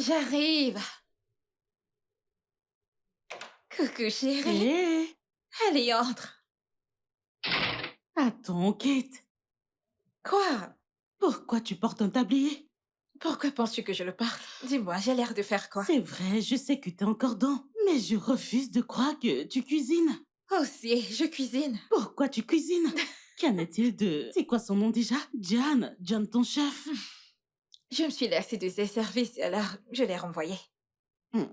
J'arrive. Coucou chérie. Hé! Allez, entre. Attends, Kate. Quoi? Pourquoi tu portes un tablier? Pourquoi penses-tu que je le porte? Dis-moi, j'ai l'air de faire quoi? C'est vrai, je sais que t'es encore dans, mais je refuse de croire que tu cuisines. Oh si, je cuisine. Pourquoi tu cuisines? Qu'en est-il de... C'est quoi son nom déjà? John ton chef. Je me suis lassée de ses services, alors je l'ai renvoyé. Hmm.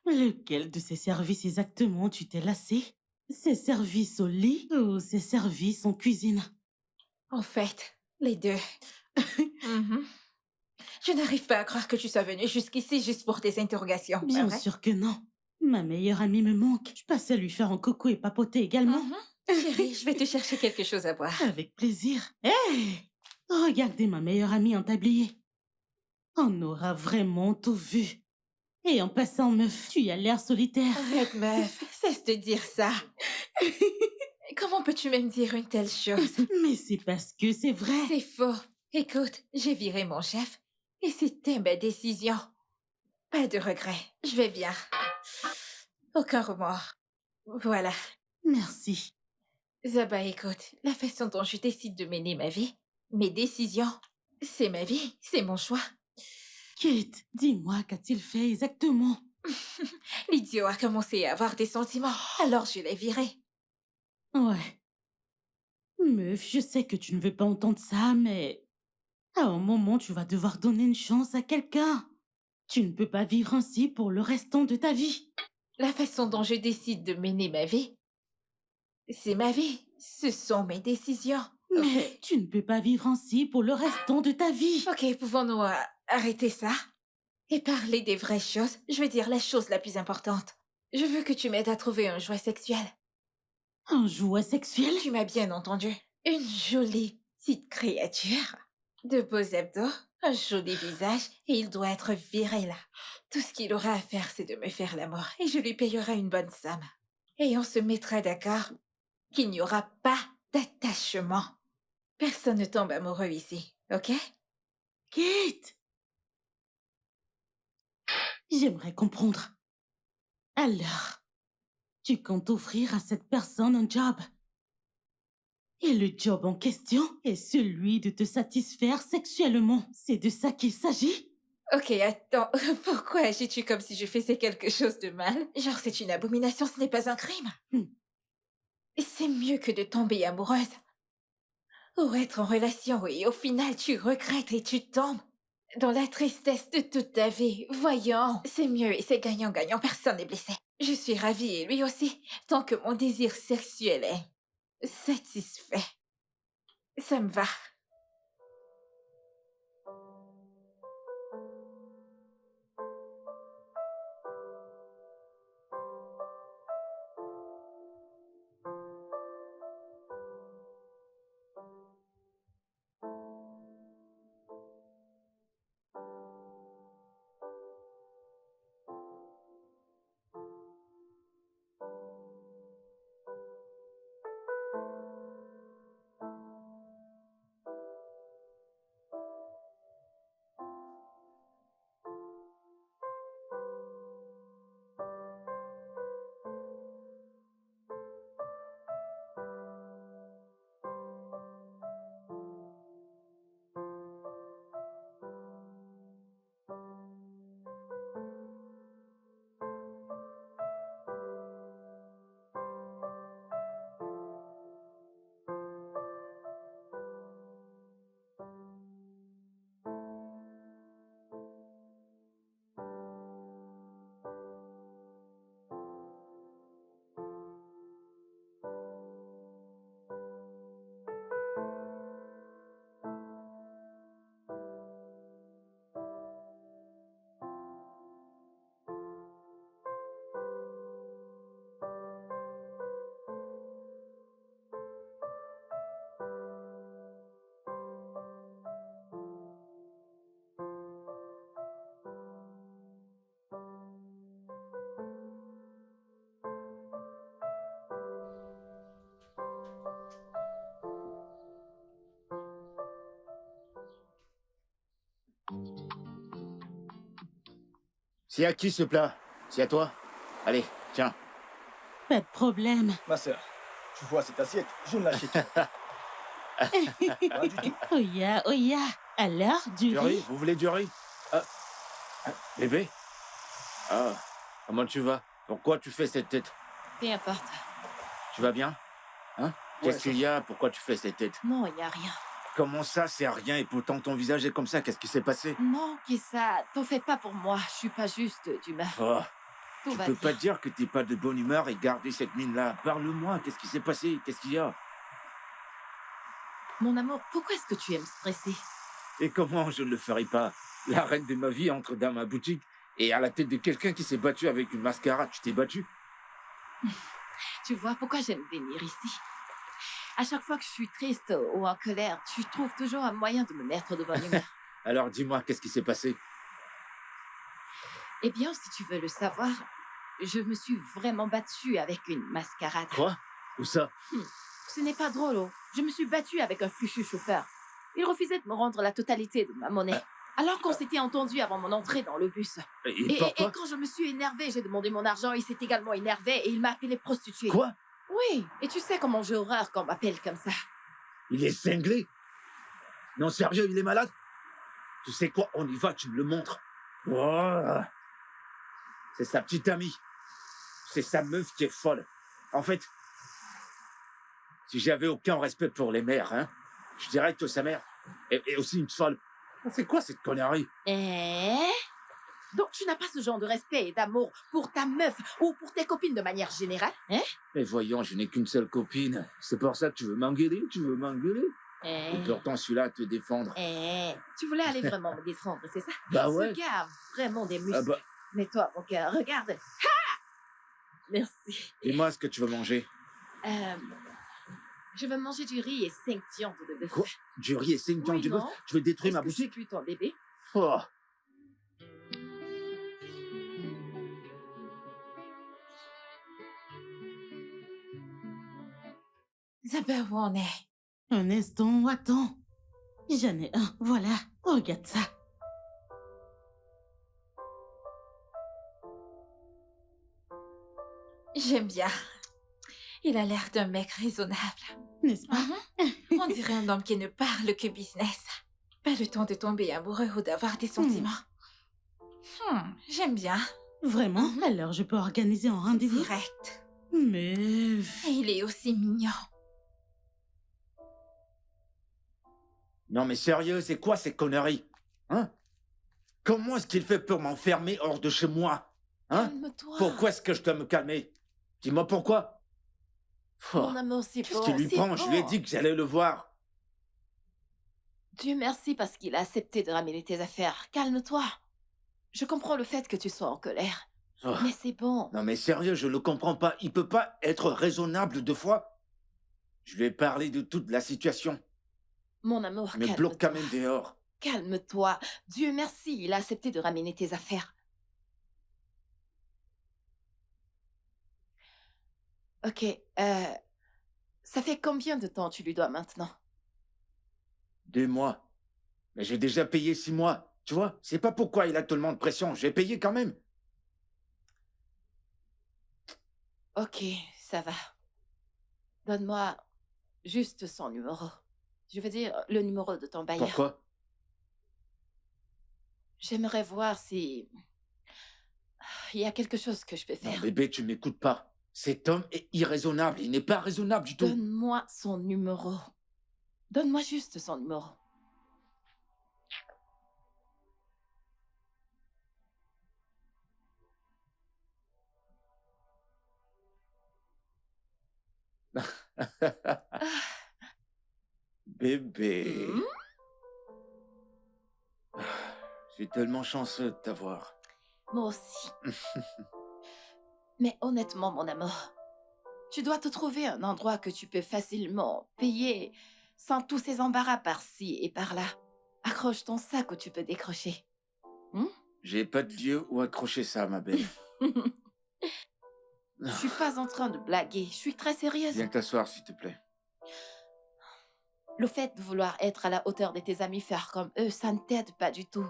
Lequel de ces services exactement tu t'es lassé? Ces services au lit ou ces services en cuisine? En fait, les deux. Mhm. Je n'arrive pas à croire que tu sois venue jusqu'ici juste pour tes interrogations, pas Bien vrai? sûr que non. Ma meilleure amie me manque. Je passais à lui faire un coucou et papoter également. Mhm. Chérie, je vais te chercher quelque chose à boire. Avec plaisir. Hé! Regardez ma meilleure amie en tablier. On aura vraiment tout vu. Et en passant, meuf, tu as l'air solitaire. Arrête, meuf, cesse de dire ça. Comment peux-tu même dire une telle chose? Mais c'est parce que c'est vrai. C'est faux. Écoute, j'ai viré mon chef et c'était ma décision. Pas de regret. Je vais bien. Aucun remords. Voilà. Merci. Zaba, écoute, la façon dont je décide de mener ma vie, mes décisions, c'est ma vie, c'est mon choix. Kate, dis-moi, qu'a-t-il fait exactement? L'idiot a commencé à avoir des sentiments, alors je l'ai viré. Ouais. Meuf, je sais que tu ne veux pas entendre ça, mais à un moment, tu vas devoir donner une chance à quelqu'un. Tu ne peux pas vivre ainsi pour le restant de ta vie. La façon dont je décide de mener ma vie, c'est ma vie. Ce sont mes décisions, ok? Mais tu ne peux pas vivre ainsi pour le restant de ta vie. Ok, pouvons-nous arrêter ça et parler des vraies choses? Je veux dire la chose la plus importante. Je veux que tu m'aides à trouver un jouet sexuel. Un jouet sexuel? Tu m'as bien entendu. Une jolie petite créature. De beaux abdos, un joli visage, et il doit être viré là. Tout ce qu'il aura à faire, c'est de me faire l'amour, et je lui payerai une bonne somme. Et on se mettra d'accord qu'il n'y aura pas d'attachement. Personne ne tombe amoureux ici, ok? Kate! J'aimerais comprendre. Alors, tu comptes offrir à cette personne un job. Et le job en question est celui de te satisfaire sexuellement. C'est de ça qu'il s'agit? Ok, attends, pourquoi agis-tu comme si je faisais quelque chose de mal? Genre, c'est une abomination, ce n'est pas un crime. Hmm. C'est mieux que de tomber amoureuse. Ou être en relation et au final tu regrettes et tu tombes dans la tristesse de toute ta vie. Voyons, c'est mieux et c'est gagnant-gagnant, personne n'est blessé. Je suis ravie et lui aussi, tant que mon désir sexuel est satisfait. Ça me va. C'est à qui ce plat? C'est à toi? Allez, tiens. Pas de problème. Ma sœur, tu vois cette assiette, je ne l'achète pas. Pas du tout. Oya, Oya. Alors, du Du riz? riz? Vous voulez du riz? Ah, bébé? Ah, comment tu vas? Pourquoi tu fais cette tête? Peu importe. Tu vas bien? Hein? Ouais, Qu'est-ce qu'il y a? Pourquoi tu fais cette tête? Non, il n'y a rien. Comment ça, c'est rien et pourtant ton visage est comme ça? Qu'est-ce qui s'est passé? Non, Kissa, t'en fais pas pour moi. Je suis pas juste d'humeur. Oh, Tout tu va peux bien. pas dire que t'es pas de bonne humeur et garder cette mine-là. Parle-moi, qu'est-ce qui s'est passé? Qu'est-ce qu'il y a? Mon amour, pourquoi est-ce que tu aimes stresser? Et comment je ne le ferai pas? La reine de ma vie entre dans ma boutique et à la tête de quelqu'un qui s'est battu avec une mascarade. Tu t'es battu? Tu vois pourquoi j'aime venir ici? À chaque fois que je suis triste ou en colère, tu trouves toujours un moyen de me mettre de bonne humeur. Alors dis-moi, qu'est-ce qui s'est passé? Eh bien, si tu veux le savoir, je me suis vraiment battue avec une mascarade. Quoi? Où ça? Ce n'est pas drôle, oh. Je me suis battue avec un fichu chauffeur. Il refusait de me rendre la totalité de ma monnaie. Alors qu'on s'était entendu avant mon entrée dans le bus. Et Et pourquoi? quand je me suis énervée, j'ai demandé mon argent, il s'est également énervé et il m'a appelé prostituée. Quoi? Oui, et tu sais comment j'ai horreur quand on m'appelle comme ça. Il est cinglé? Non, sérieux, il est malade? Tu sais quoi? On y va, tu me le montres. Oh, c'est sa petite amie. C'est sa meuf qui est folle. En fait, si j'avais aucun respect pour les mères, hein, je dirais que sa mère est aussi une folle. C'est quoi cette connerie? Donc tu n'as pas ce genre de respect et d'amour pour ta meuf ou pour tes copines de manière générale, hein? Mais voyons, je n'ai qu'une seule copine. C'est pour ça que tu veux m'engueuler? Tu veux m'engueuler? Et pourtant, celui-là te défendre. Tu voulais aller vraiment me défendre, c'est ça? Bah ouais. Ce gars a vraiment des muscles. Ah bah, Mais toi, mon cœur, regarde. Merci. dis-moi ce que tu veux manger. Je veux manger du riz et 5 viandes de bœuf. Quoi? Du riz et 5 viandes Oui, de bœuf? non? Tu veux détruire Est-ce ma que je suis boutique? plus ton bébé? Oh. Isabelle, où on est? Un instant, attends. J'en ai un, voilà. Regarde ça. J'aime bien. Il a l'air d'un mec raisonnable. N'est-ce pas? On dirait un homme qui ne parle que business. Pas le temps de tomber amoureux ou d'avoir des sentiments. J'aime bien. Vraiment? Alors je peux organiser un rendez-vous? Direct. Mais... Et il est aussi mignon. Non mais sérieux, c'est quoi ces conneries? Hein? Comment est-ce qu'il fait pour m'enfermer hors de chez moi? Hein? Calme-toi. Pourquoi est-ce que je dois me calmer? Dis-moi pourquoi? Oh, Mon amour, c'est qu'est-ce bon. qui lui c'est prend? Je lui ai bon. dit que j'allais le voir. Dieu merci parce qu'il a accepté de ramener tes affaires. Calme-toi. Je comprends le fait que tu sois en colère. Oh. Mais c'est bon. Non mais sérieux, je ne comprends pas. Il peut pas être raisonnable 2 fois. Je lui ai parlé de toute la situation. Mon amour, Il me bloque calme-toi. quand même dehors. Calme-toi. Dieu merci, il a accepté de ramener tes affaires. Ok, ça fait combien de temps tu lui dois maintenant? 2 mois. Mais j'ai déjà payé 6 mois. Tu vois, c'est pas pourquoi il a tellement de pression. J'ai payé quand même. Ok, ça va. Donne-moi juste son numéro. Je veux dire, le numéro de ton bailleur. Pourquoi? J'aimerais voir si... il y a quelque chose que je peux Non, faire. bébé, tu m'écoutes pas. Cet homme est irraisonnable. Il n'est pas raisonnable du tout. Donne-moi son numéro. Donne-moi juste son numéro. Bébé. Hmm? Je suis tellement chanceux de t'avoir. Moi aussi. Mais honnêtement, mon amour, tu dois te trouver un endroit que tu peux facilement payer sans tous ces embarras par-ci et par-là. Accroche ton sac où tu peux décrocher. J'ai pas de lieu où accrocher ça, ma belle. Je suis pas en train de blaguer, je suis très sérieuse. Viens t'asseoir, s'il te plaît. Le fait de vouloir être à la hauteur de tes amis, faire comme eux, ça ne t'aide pas du tout.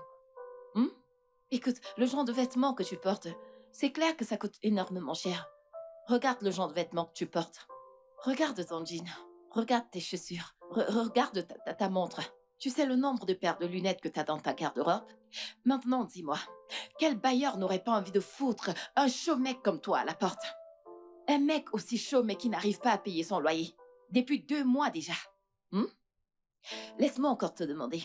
Écoute, le genre de vêtements que tu portes, c'est clair que ça coûte énormément cher. Regarde le genre de vêtements que tu portes. Regarde ton jean. Regarde tes chaussures. Regarde ta montre. Tu sais le nombre de paires de lunettes que t'as dans ta garde-robe? Maintenant, dis-moi, quel bailleur n'aurait pas envie de foutre un chaud mec comme toi à la porte? Un mec aussi chaud mais qui n'arrive pas à payer son loyer. Depuis 2 mois déjà. Hmm? Laisse-moi encore te demander.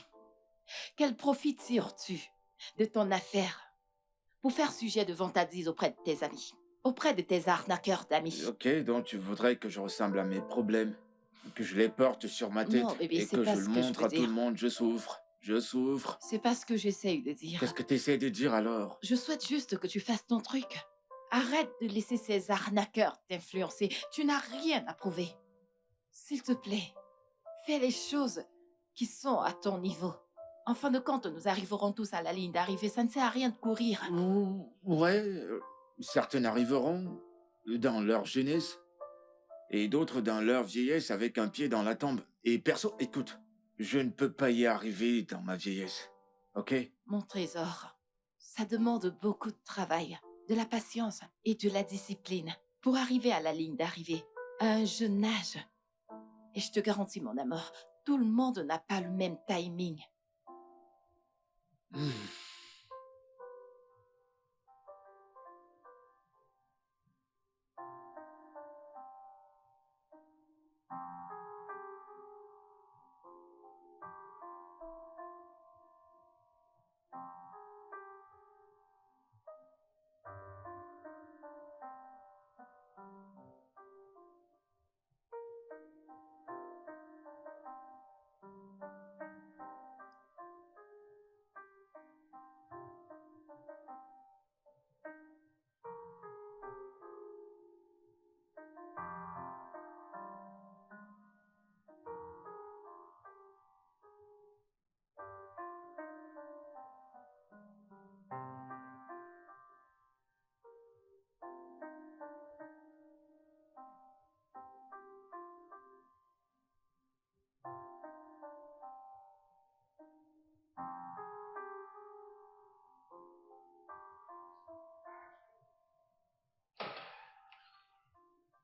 Quel profit tires-tu de ton affaire pour faire sujet de vantardise auprès de tes amis? Auprès de tes arnaqueurs d'amis? Ok, donc tu voudrais que je ressemble à mes problèmes, que je les porte sur ma tête Non, bébé, et c'est que pas je ce le que je montre veux à tout le dire. monde, je souffre, je souffre. C'est pas ce que j'essaye de dire. Qu'est-ce que tu essaies de dire alors? Je souhaite juste que tu fasses ton truc. Arrête de laisser ces arnaqueurs t'influencer. Tu n'as rien à prouver. S'il te plaît, fais les choses qui sont à ton niveau. En fin de compte, nous arriverons tous à la ligne d'arrivée. Ça ne sert à rien de courir. Ouais, certains arriveront dans leur jeunesse et d'autres dans leur vieillesse avec un pied dans la tombe. Et perso, écoute, je ne peux pas y arriver dans ma vieillesse, ok? Mon trésor, ça demande beaucoup de travail, de la patience et de la discipline pour arriver à la ligne d'arrivée à un jeune âge. Et je te garantis, mon amour, tout le monde n'a pas le même timing.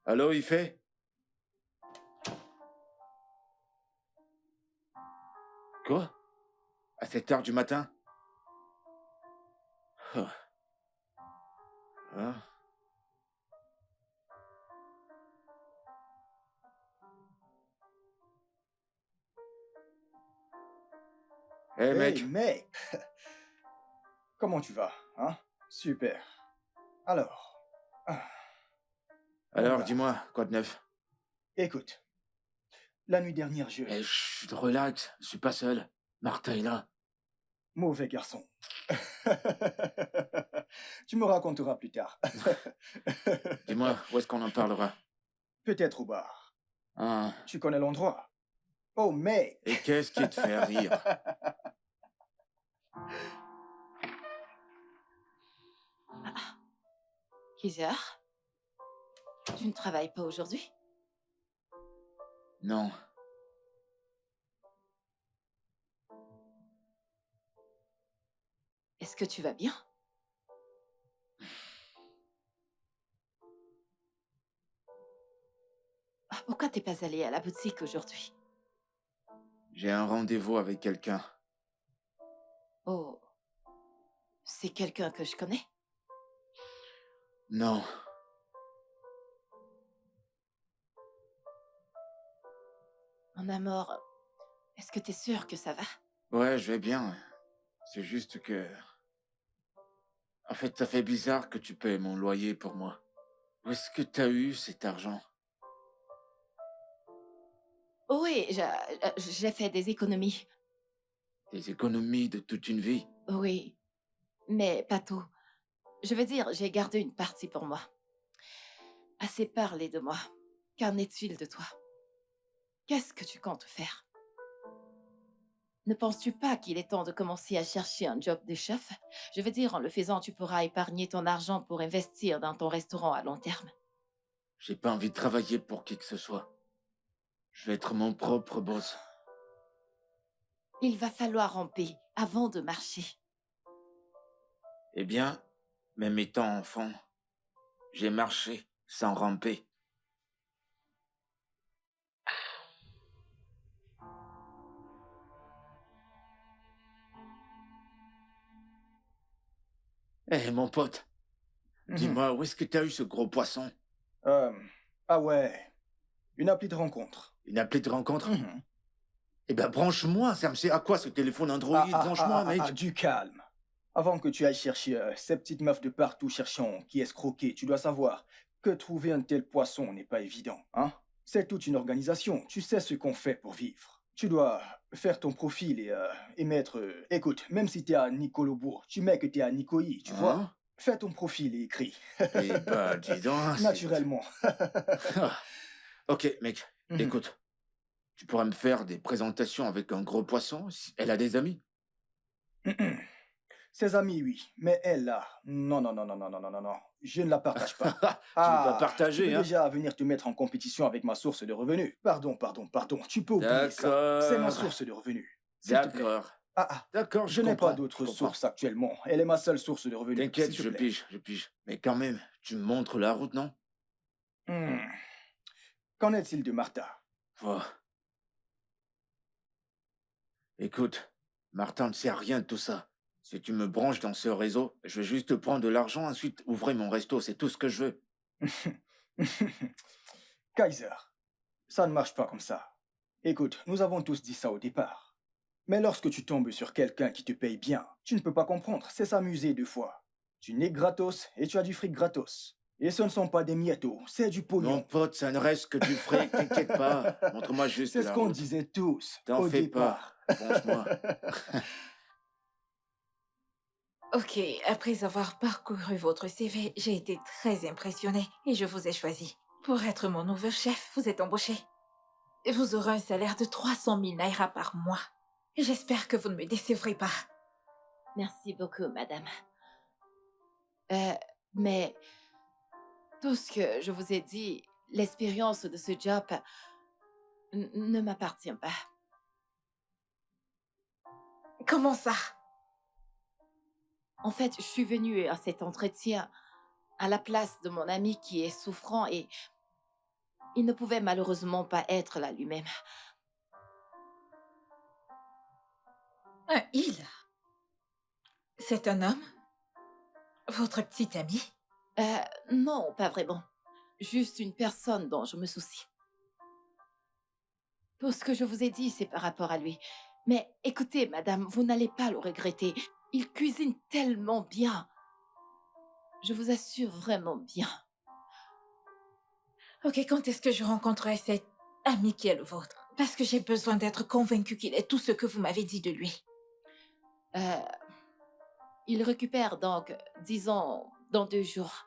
Allô, il fait? Quoi? À cette heure du matin? Ah. Ah. Hé Hey, mec, mec! Comment tu vas, hein? Super. Alors, ah, on alors va. dis-moi, quoi de neuf? Écoute, la nuit dernière, Eh, chut, relax, je suis pas seul. Martha est là. Mauvais garçon. Tu me raconteras plus tard. Dis-moi, où est-ce qu'on en parlera? Peut-être au bar. Ah, Tu connais l'endroit? Oh, mec! et qu'est-ce qui te fait rire? Kizer, tu ne travailles pas aujourd'hui? Non, Est-ce que tu vas bien? Pourquoi t'es pas allé à la boutique aujourd'hui? j'ai un rendez-vous avec quelqu'un. Oh, c'est quelqu'un que je connais? Non, Mon amour, est-ce que t'es sûr que ça va? ouais, je vais bien. C'est juste que... En fait, ça fait bizarre que tu payes mon loyer pour moi. Où est-ce que t'as eu cet argent? Oui, j'ai fait des économies. Des économies de toute une vie? Oui, mais pas tout. Je veux dire, j'ai gardé une partie pour moi. Assez parlé de moi. Qu'en est-il de toi? Qu'est-ce que tu comptes faire? Ne penses-tu pas qu'il est temps de commencer à chercher un job de chef? Je veux dire, en le faisant, tu pourras épargner ton argent pour investir dans ton restaurant à long terme. J'ai pas envie de travailler pour qui que ce soit. Je vais être mon propre boss. Il va falloir ramper avant de marcher. Eh bien, même étant enfant, j'ai marché sans ramper. Eh, mon pote, Mhm. dis-moi, où est-ce que t'as eu ce gros poisson? Euh, ah ouais, une appli de rencontre. Une appelée de rencontre? Mhm. Eh ben, branche-moi, ça me sert à quoi ce téléphone Android? Branche-moi, mec. Du calme. Avant que tu ailles chercher ces petites meufs de partout cherchant qui escroquer, tu dois savoir que trouver un tel poisson n'est pas évident, hein? C'est toute une organisation, tu sais ce qu'on fait pour vivre. Tu dois faire ton profil et mettre... écoute, même si t'es à Nicolobourg, tu mets que t'es à Nicosie, tu vois? Hein? Fais ton profil et écris. Eh ben, dis donc, c'est... Naturellement. Ah. Ok, mec, Mhm. écoute. Tu pourrais me faire des présentations avec un gros poisson? Elle a des amis? Mhm. Ses amis, oui. Mais elle, là, non, non, non, non, non, non, non, non, non. Je ne la partage pas. Tu veux pas Ah, tu peux partager, hein? déjà venir te mettre en compétition avec ma source de revenus. Pardon, pardon, pardon. Tu peux oublier ça. C'est ma D'accord, source de revenus. S'il te plaît. d'accord, Ah, d'accord, je n'ai pas d'autre source actuellement. Elle est ma seule source de revenus. T'inquiète, S'il te je plaît. pige, je pige. Mais quand même, tu me montres la route, non? Hmm. Qu'en est-il de Martha? Oh. Écoute, Martin ne sait rien de tout ça. Si tu me branches dans ce réseau, je vais juste prendre de l'argent, ensuite ouvrir mon resto, c'est tout ce que je veux. Kaiser, ça ne marche pas comme ça. Écoute, nous avons tous dit ça au départ. Mais lorsque tu tombes sur quelqu'un qui te paye bien, tu ne peux pas comprendre, c'est s'amuser deux fois. Tu n'es gratos et tu as du fric gratos. Et ce ne sont pas des miettos, c'est du Mon pognon. pote, ça ne reste que du fric, t'inquiète pas. Montre-moi juste C'est ce la qu'on route. disait tous T'en au fais pas, départ. branche-moi. Ok, après avoir parcouru votre CV, j'ai été très impressionnée et je vous ai choisi. Pour être mon nouveau chef, vous êtes embauché. Vous aurez un salaire de 300 000 naira par mois. J'espère que vous ne me décevrez pas. Merci beaucoup, madame. Euh, mais tout ce que je vous ai dit, l'expérience de ce job ne m'appartient pas. Comment ça? En fait, je suis venue à cet entretien à la place de mon ami qui est souffrant et il ne pouvait malheureusement pas être là lui-même. Un il? C'est un homme? Votre petit ami? Non, pas vraiment. Juste une personne dont je me soucie. Tout ce que je vous ai dit, c'est par rapport à lui. Mais écoutez, madame, vous n'allez pas le regretter. Il cuisine tellement bien. Je vous assure vraiment bien. Ok, quand est-ce que je rencontrerai cet ami qui est le vôtre? Parce que j'ai besoin d'être convaincue qu'il est tout ce que vous m'avez dit de lui. Euh, il récupère donc, disons, dans 2 jours.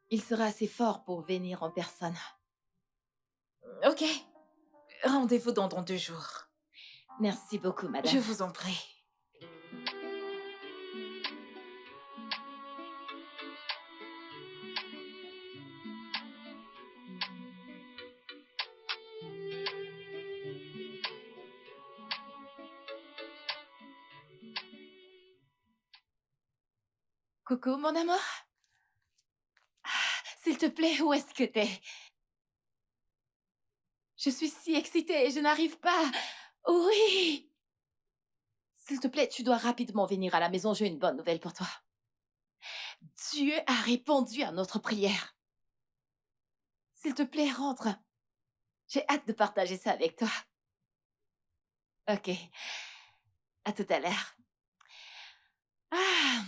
Il sera assez fort pour venir en personne. Ok, rendez-vous dans 2 jours. Merci beaucoup, madame. Je vous en prie. Coucou, mon amour. S'il te plaît, où est-ce que t'es? Je suis si excitée et je n'arrive pas. Oui! S'il te plaît, tu dois rapidement venir à la maison. J'ai une bonne nouvelle pour toi. Dieu a répondu à notre prière. S'il te plaît, rentre. J'ai hâte de partager ça avec toi. Ok. À tout à l'heure. Ah!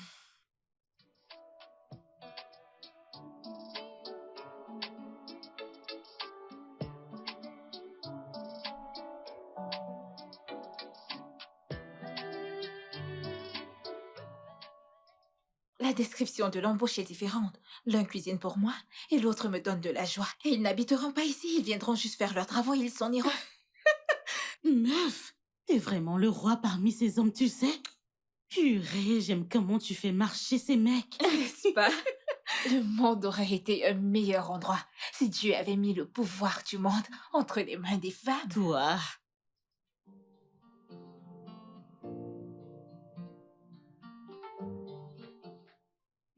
La description de l'embauche est différente. L'un cuisine pour moi et l'autre me donne de la joie. Et ils n'habiteront pas ici, ils viendront juste faire leurs travaux et ils s'en iront. Meuf, t'es vraiment le roi parmi ces hommes, tu sais? Purée, j'aime comment tu fais marcher ces mecs. N'est-ce pas? Le monde aurait été un meilleur endroit si Dieu avait mis le pouvoir du monde entre les mains des femmes. Toi,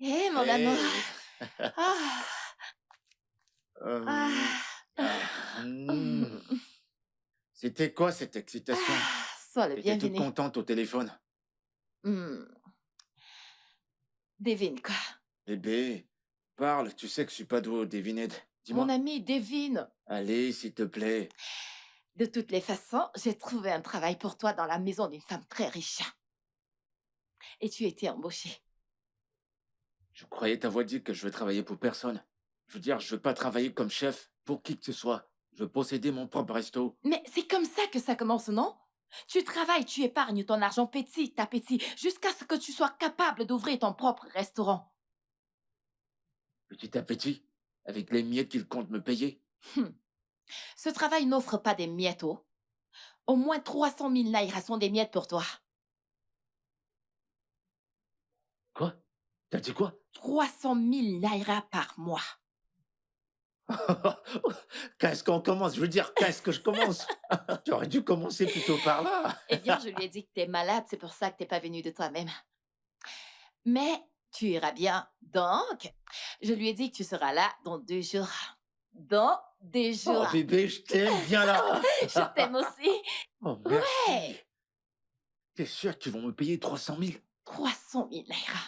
Hé, mon amour. Hey. Ah, ah, Hmm. C'était quoi cette excitation? sois le T'étais toute bienvenu. contente au téléphone. Hmm. Devine quoi? Bébé, parle, tu sais que je suis pas doué au devinette. Mon Dis-moi. ami, devine. Allez, s'il te plaît. De toutes les façons, j'ai trouvé un travail pour toi dans la maison d'une femme très riche. Et tu étais embauché. Je croyais t'avoir dit que je veux travailler pour personne. Je veux dire, je veux pas travailler comme chef pour qui que ce soit. Je veux posséder mon propre resto. Mais c'est comme ça que ça commence, non? Tu travailles, tu épargnes ton argent petit à petit, jusqu'à ce que tu sois capable d'ouvrir ton propre restaurant. Petit à petit, avec les miettes qu'il compte me payer. Hum. Ce travail n'offre pas des miettes, oh. Au moins 300 000 naira sont des miettes pour toi. Quoi? T'as dit quoi? 300 000 naira par mois. Qu'est-ce qu'on commence? Je veux dire, qu'est-ce que je commence? J'aurais dû commencer plutôt par là. Eh bien, je lui ai dit que t'es malade, c'est pour ça que t'es pas venu de toi-même. Mais tu iras bien. Donc, je lui ai dit que tu seras là dans 2 jours. Dans 2 Oh jours. bébé, je t'aime, viens là. Je t'aime aussi. Oh merci. Ouais. T'es sûr qu'ils vont me payer 300 000? 300 000 naira.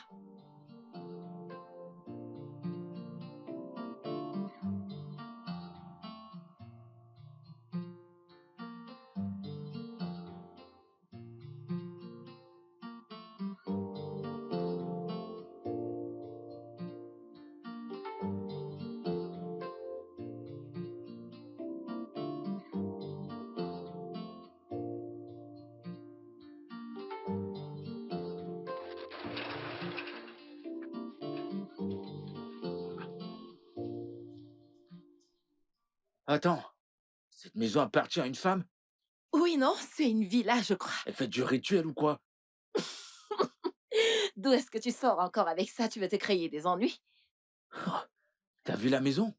Attends, cette maison appartient à une femme? Oui, non, c'est une villa, je crois. Elle fait du rituel ou quoi? D'où est-ce que tu sors encore avec ça? Tu veux te créer des ennuis? Oh, t'as vu la maison?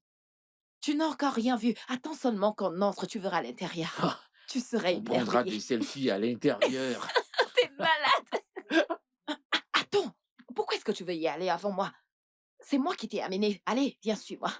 Tu n'as encore rien vu. Attends seulement qu'on entre, tu verras l'intérieur. Ah, Tu serais on prendra émerveillé. des selfies à l'intérieur. T'es malade. Attends, pourquoi est-ce que tu veux y aller avant moi? C'est moi qui t'ai amené. Allez, viens, suis-moi.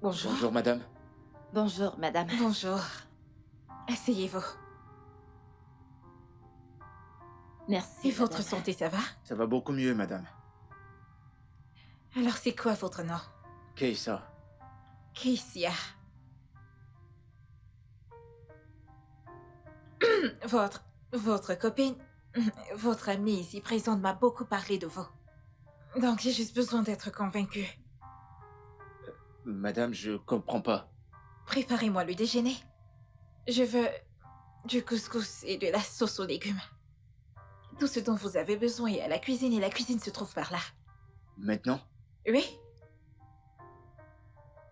Bonjour. Bonjour madame. Bonjour, madame. Bonjour. Asseyez-vous. Merci. Et votre madame. santé, ça va? Ça va beaucoup mieux madame. Alors, c'est quoi votre nom? Keissa. Keissia. Votre copine, votre amie ici présente m'a beaucoup parlé de vous. Donc, j'ai juste besoin d'être convaincue. Madame, je comprends pas. Préparez-moi le déjeuner. Je veux du couscous et de la sauce aux légumes. Tout ce dont vous avez besoin est à la cuisine et la cuisine se trouve par là. Maintenant? Oui?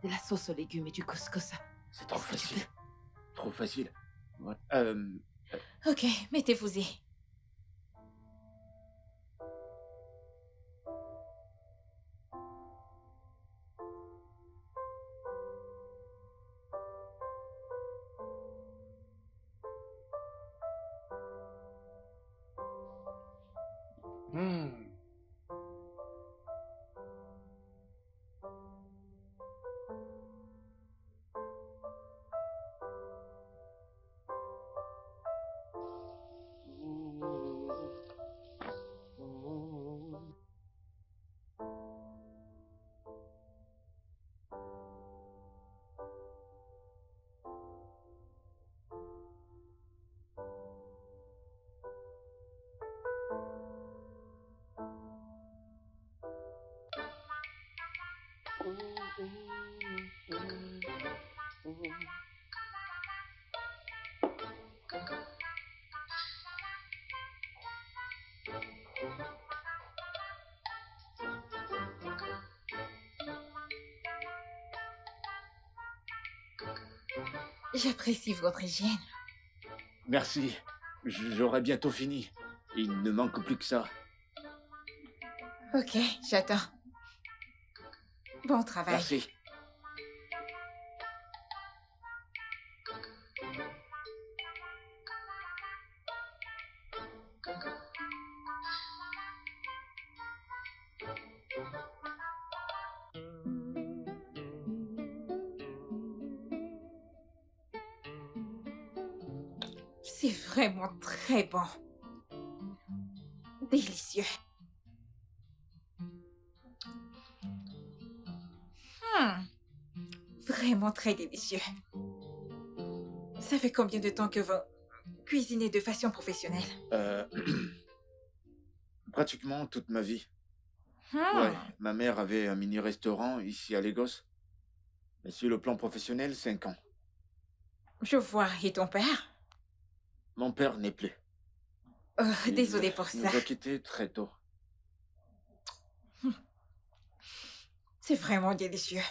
De la sauce aux légumes et du couscous. C'est trop Est-ce que tu facile. Trop facile. Ouais. Ok, mettez-vous-y. J'apprécie votre hygiène. Merci. J'aurai bientôt fini. Il ne manque plus que ça. Ok, j'attends. Bon travail. Merci. C'est vraiment très bon. Délicieux. Hmm, Vraiment très délicieux. Ça fait combien de temps que vous cuisinez de façon professionnelle? Euh, Pratiquement toute ma vie. Hmm, Ouais, ma mère avait un mini-restaurant ici à Lagos. Mais sur le plan professionnel, 5 ans. Je vois. Et ton père? Mon père n'est plus. Oh, Il désolée pour ça. nous a quittés très tôt. C'est vraiment délicieux.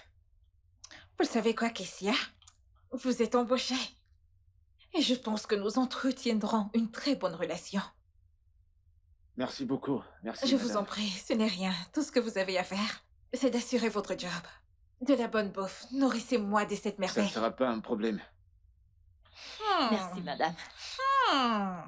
Vous savez quoi, Kessia? Vous êtes embauchée. Et je pense que nous entretiendrons une très bonne relation. Merci beaucoup. Merci, Je vous madame. en prie, ce n'est rien. Tout ce que vous avez à faire, c'est d'assurer votre job. De la bonne bouffe. Nourrissez-moi de cette Ça ne merveille. sera pas un problème. Merci, madame. Hmm.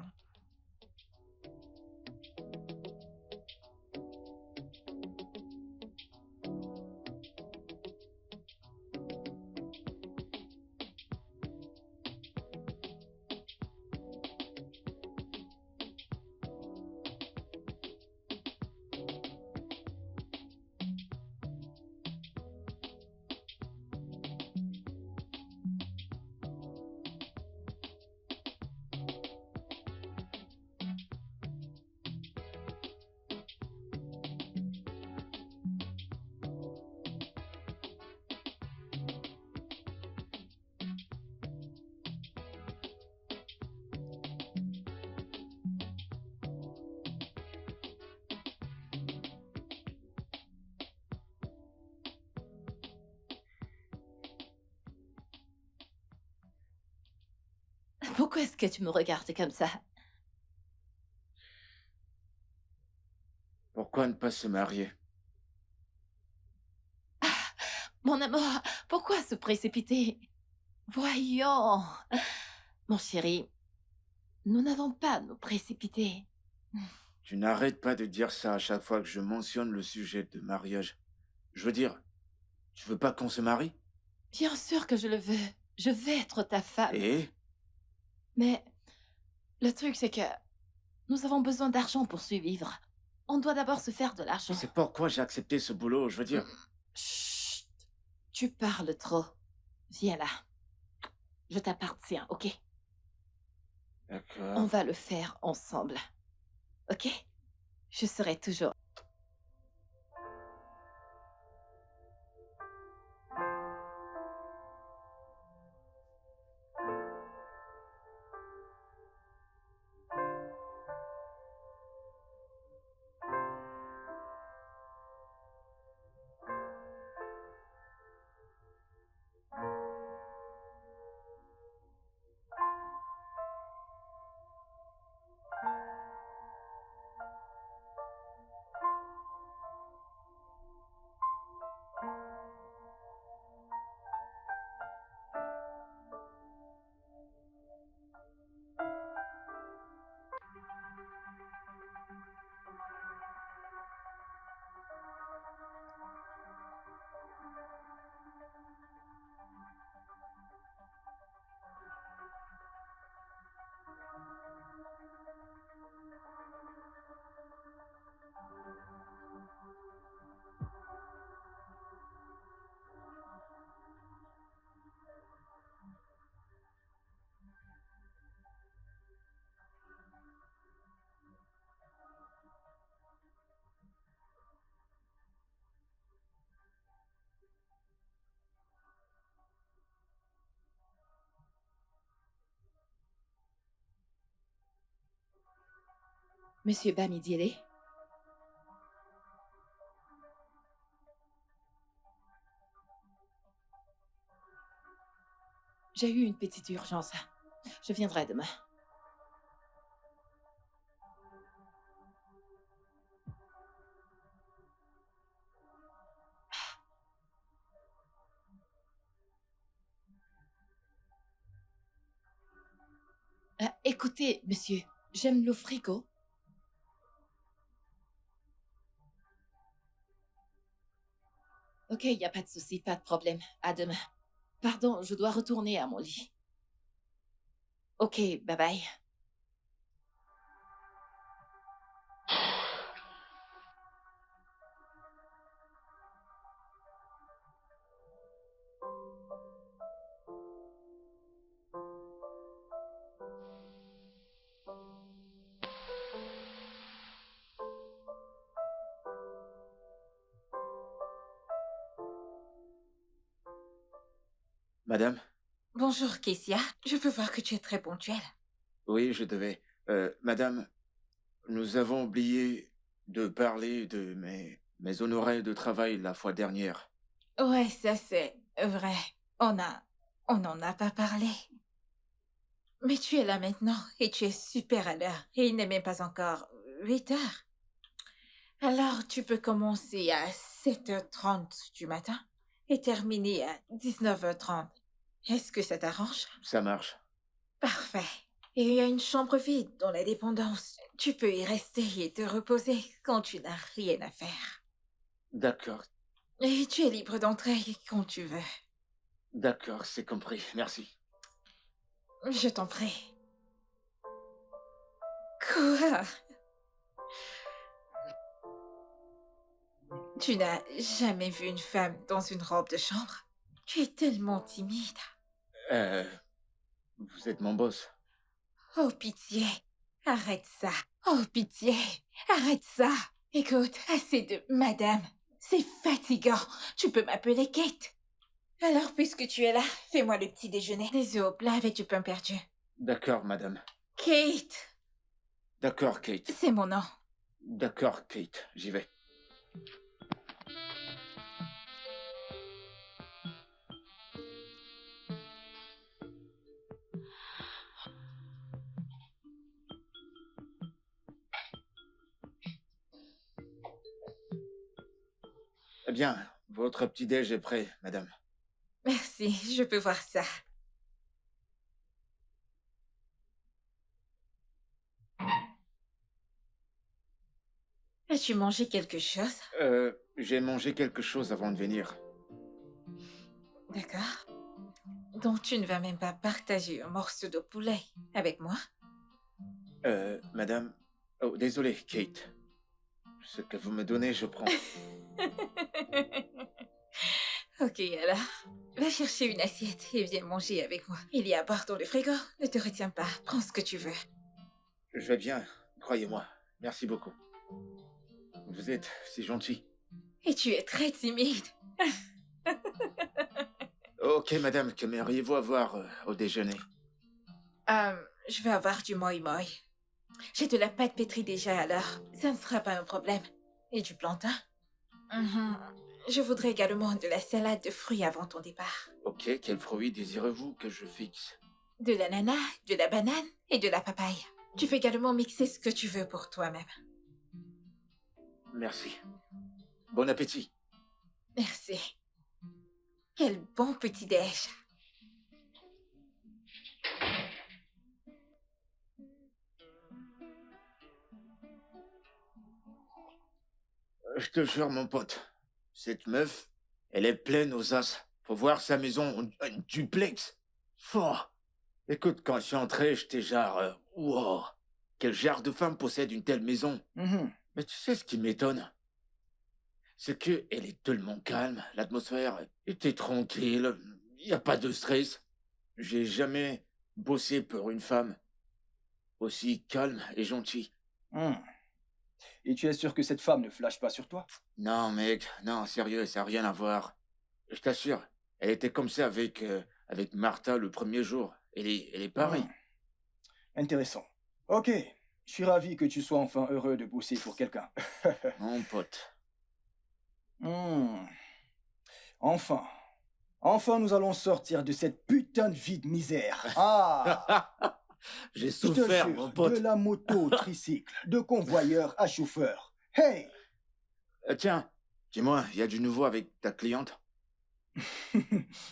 Pourquoi est-ce que tu me regardes comme ça? Pourquoi ne pas se marier? Mon amour, pourquoi se précipiter? Voyons. Mon chéri, nous n'avons pas à nous précipiter. Tu n'arrêtes pas de dire ça à chaque fois que je mentionne le sujet de mariage. Je veux dire, tu veux pas qu'on se marie? Bien sûr que je le veux. Je vais être ta femme. Et Mais le truc, c'est que nous avons besoin d'argent pour survivre. On doit d'abord se faire de l'argent. c'est pourquoi j'ai accepté ce boulot, je veux dire. Chut. Tu parles trop. Viens là. Je t'appartiens, ok? On D'accord. va le faire ensemble. Ok? Je serai toujours... Monsieur Bamidiele? J'ai eu une petite urgence. Je viendrai demain. Écoutez, monsieur, j'aime le frigo. Ok, y a pas de souci, pas de problème. À demain. Pardon, je dois retourner à mon lit. Ok, bye bye. Madame? Bonjour, Kessia. Je peux voir que tu es très ponctuelle. Oui, je devais. Madame, nous avons oublié de parler de mes honoraires de travail la fois dernière. Ouais, ça c'est vrai. On n'en a pas parlé. Mais tu es là maintenant et tu es super à l'heure. Et il n'est même pas encore 8 heures. Alors tu peux commencer à 7h30 du matin et terminer à 19h30. Est-ce que ça t'arrange? Ça marche. Parfait. Et il y a une chambre vide dans la dépendance. Tu peux y rester et te reposer quand tu n'as rien à faire. D'accord, Et tu es libre d'entrer quand tu veux. d'accord, c'est compris. Merci. Je t'en prie. Quoi? Tu n'as jamais vu une femme dans une robe de chambre? Tu es tellement timide. Euh, vous êtes mon boss. Oh, pitié. Arrête ça. Oh, pitié. Arrête ça. Écoute, assez de madame. C'est fatigant. Tu peux m'appeler Kate. Alors, puisque tu es là, fais-moi le petit déjeuner. Des œufs au plat avec du pain perdu. D'accord, madame. Kate, D'accord, Kate. c'est mon nom. D'accord, Kate. J'y vais. Eh bien, votre petit-déj est prêt, madame. Merci, je peux voir ça. As-tu mangé quelque chose? J'ai mangé quelque chose avant de venir. D'accord. Donc tu ne vas même pas partager un morceau de poulet avec moi? Madame... Oh, désolé, Kate. Ce que vous me donnez, je prends. Ok, alors, va chercher une assiette et viens manger avec moi. Il y a à boire dans le frigo. Ne te retiens pas, prends ce que tu veux. Je vais bien, croyez-moi. Merci beaucoup. Vous êtes si gentil. Et tu es très timide. Ok, madame, qu'aimeriez-vous avoir au déjeuner? Je vais avoir du moi moi. J'ai de la pâte pétrie déjà alors. Ça ne sera pas un problème. Et du plantain? Mhm. Je voudrais également de la salade de fruits avant ton départ. Ok, quel fruit désirez-vous que je fixe? De l'ananas, de la banane et de la papaye. Tu peux également mixer ce que tu veux pour toi-même. Merci. Bon appétit. Merci. Quel bon petit-déj. Je te jure, mon pote, cette meuf, elle est pleine aux as. Faut voir sa maison, un duplex. Oh. Écoute, quand je suis entré, j'étais genre... wow, quel genre de femme possède une telle maison? Mhm. Mais tu sais ce qui m'étonne? C'est que elle est tellement calme, l'atmosphère était tranquille, il n'y a pas de stress. J'ai jamais bossé pour une femme aussi calme et gentille. Hmm. Et tu es sûr que cette femme ne flash pas sur toi? Non, mec, non, sérieux, ça n'a rien à voir. Je t'assure, elle était comme ça avec Martha le premier jour. Elle est pareille. Intéressant. Ok, je suis ravi que tu sois enfin heureux de bosser pour quelqu'un. Mon pote. Hmm. Enfin. Enfin, nous allons sortir de cette putain de vie de misère. Ah! J'ai Je te souffert, jure, mon de pote. la moto au tricycle, de convoyeur à chauffeur. Hey! Tiens, dis-moi, il y a du nouveau avec ta cliente?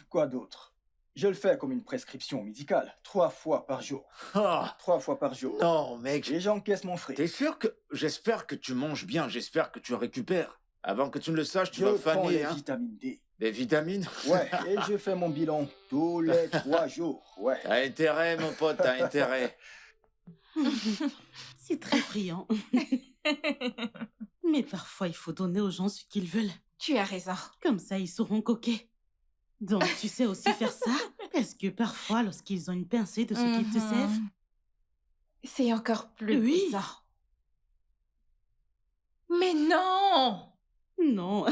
Quoi d'autre? Je le fais comme une prescription médicale, 3 fois par jour. Oh, 3 fois par jour. non, mec. Et j'encaisse mon frais. T'es sûr que... J'espère que tu manges bien, j'espère que tu récupères. Avant que tu ne le saches, tu Je vas prends faner, les hein. vitamines D. Des vitamines? Ouais, et je fais mon bilan tous les 3 jours. Ouais. T'as intérêt, mon pote, t'as intérêt. C'est très brillant. Mais parfois, il faut donner aux gens ce qu'ils veulent. Tu as raison. Comme ça, ils seront coquets. Donc, tu sais aussi faire ça? Est-ce que parfois, lorsqu'ils ont une pincée de ce qu'ils te Mhm. servent, C'est encore plus Oui. puissant. Mais non! non,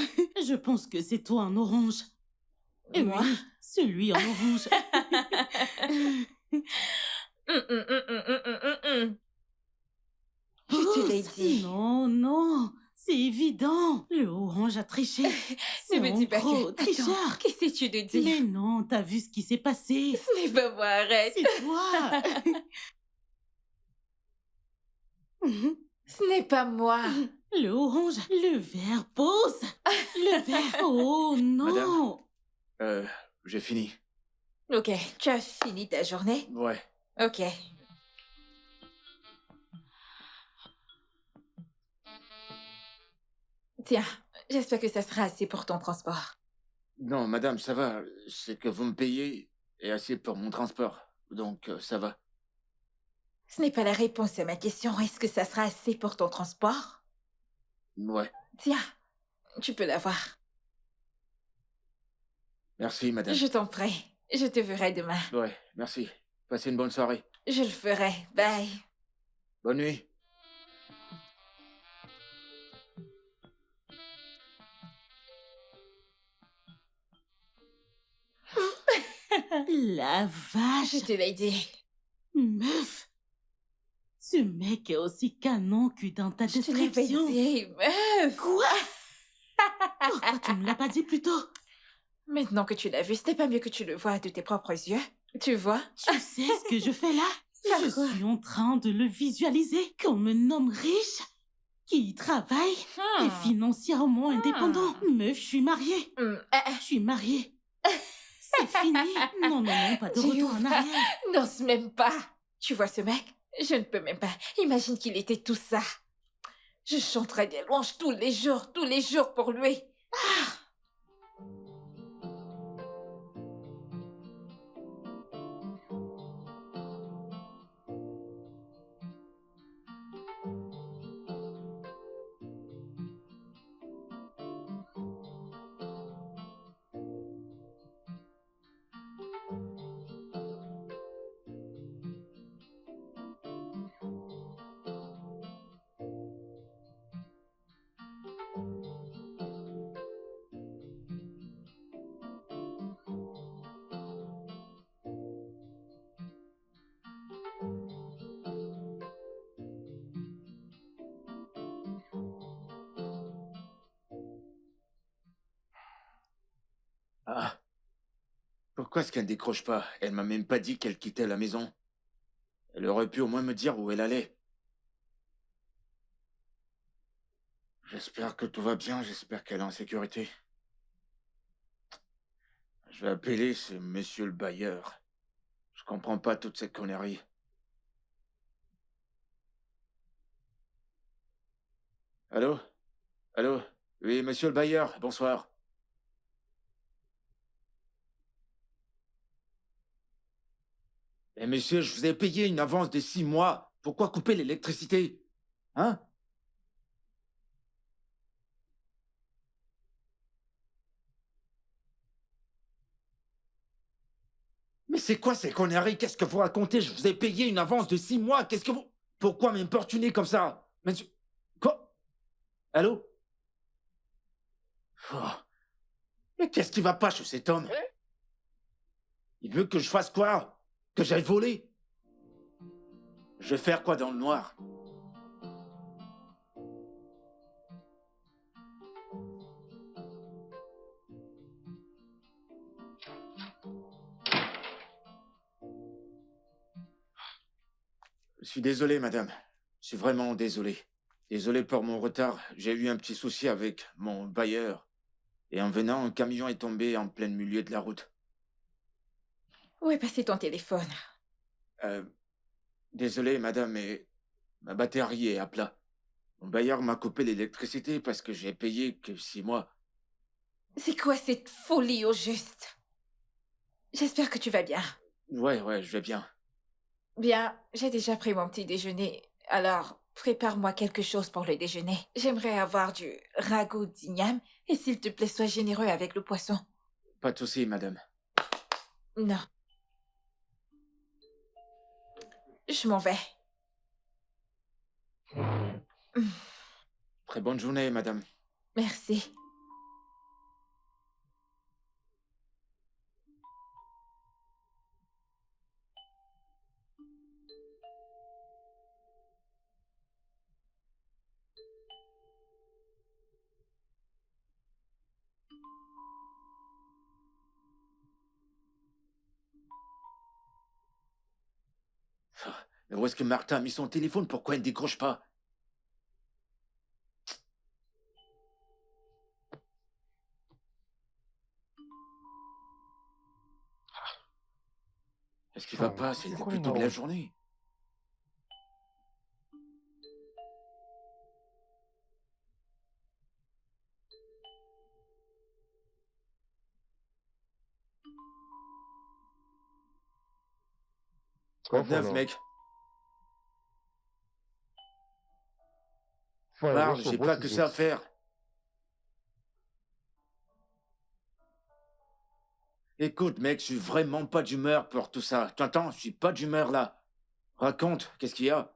je pense que c'est toi en orange. Moi? Oui, celui en orange. Je te l'ai Pousse. dit. Non, non, c'est évident. Le orange a triché. Ne C'est me un dis pas gros que... tricheur. Attends, qu'essaies-tu de dire? Mais non, t'as vu ce qui s'est passé. Ce n'est pas moi, arrête. C'est toi. Ce n'est pas moi. Le orange, le vert, pose. Le vert. Oh non. J'ai fini. Ok, tu as fini ta journée? Ouais. Ok. Tiens, j'espère que ça sera assez pour ton transport. Non, madame, ça va. C'est que vous me payez et assez pour mon transport. Donc, ça va. Ce n'est pas la réponse à ma question. Est-ce que ça sera assez pour ton transport? Ouais. Tiens, tu peux l'avoir. Merci, madame. Je t'en prie. Je te verrai demain. Ouais, merci. Passez une bonne soirée. Je le ferai. Bye. Bonne nuit. La vache. Je te l'ai dit. Meuf. Ce mec est aussi canon que dans ta Je te l'avais description. dit, meuf. Quoi? Pourquoi tu me l'as pas dit plus tôt? Maintenant que tu l'as vu, c'était pas mieux que tu le vois de tes propres yeux. Tu vois? Tu sais ce que je fais là? Faire Je quoi? suis en train de le visualiser comme un homme riche qui travaille et financièrement indépendant. Meuf, je suis mariée. Je suis mariée. C'est fini. Non, non, non, pas de Tu retour en ouvres. arrière. N'ose même pas. Tu vois ce mec? Je ne peux même pas. Imagine qu'il était tout ça. Je chanterais des louanges tous les jours pour lui. Ah. Pourquoi est-ce qu'elle ne décroche pas? Elle m'a même pas dit qu'elle quittait la maison. Elle aurait pu au moins me dire où elle allait. J'espère que tout va bien, j'espère qu'elle est en sécurité. Je vais appeler ce monsieur le bailleur. Je comprends pas toute cette connerie. Allô? Allô? Oui, monsieur le bailleur, bonsoir. Eh monsieur, je vous ai payé une avance de 6 mois. Pourquoi couper l'électricité? Hein? Mais c'est quoi ces conneries? Qu'est-ce que vous racontez? Je vous ai payé une avance de 6 mois. Qu'est-ce que vous... Pourquoi m'importuner comme ça? Monsieur... Quoi? Allô? Oh. Mais qu'est-ce qui va pas chez cet homme? Il veut que je fasse quoi? Que j'aille voler? Je vais faire quoi dans le noir? Je suis désolé, madame. Je suis vraiment désolé. Désolé pour mon retard. J'ai eu un petit souci avec mon bailleur. Et en venant, un camion est tombé en plein milieu de la route. Où est passé ton téléphone? Euh, Désolé, madame, mais ma batterie est à plat. Mon bailleur m'a coupé l'électricité parce que j'ai payé que 6 mois. C'est quoi cette folie au juste? J'espère que tu vas bien. Ouais, je vais bien. Bien, j'ai déjà pris mon petit déjeuner. Alors, prépare-moi quelque chose pour le déjeuner. J'aimerais avoir du ragoût d'igname et s'il te plaît, sois généreux avec le poisson. Pas de souci, madame. Non, je m'en vais. Très bonne journée, madame. Merci. Mais où est-ce que Martha a mis son téléphone? Pourquoi elle ne décroche pas? Est-ce qu'il va pas? C'est C'est quoi le plutôt de la numéro? journée. Quoi de neuf, mec? Parle, j'ai pas que ça à faire. Écoute, mec, je suis vraiment pas d'humeur pour tout ça. T'entends? Je suis pas d'humeur là. Raconte, qu'est-ce qu'il y a?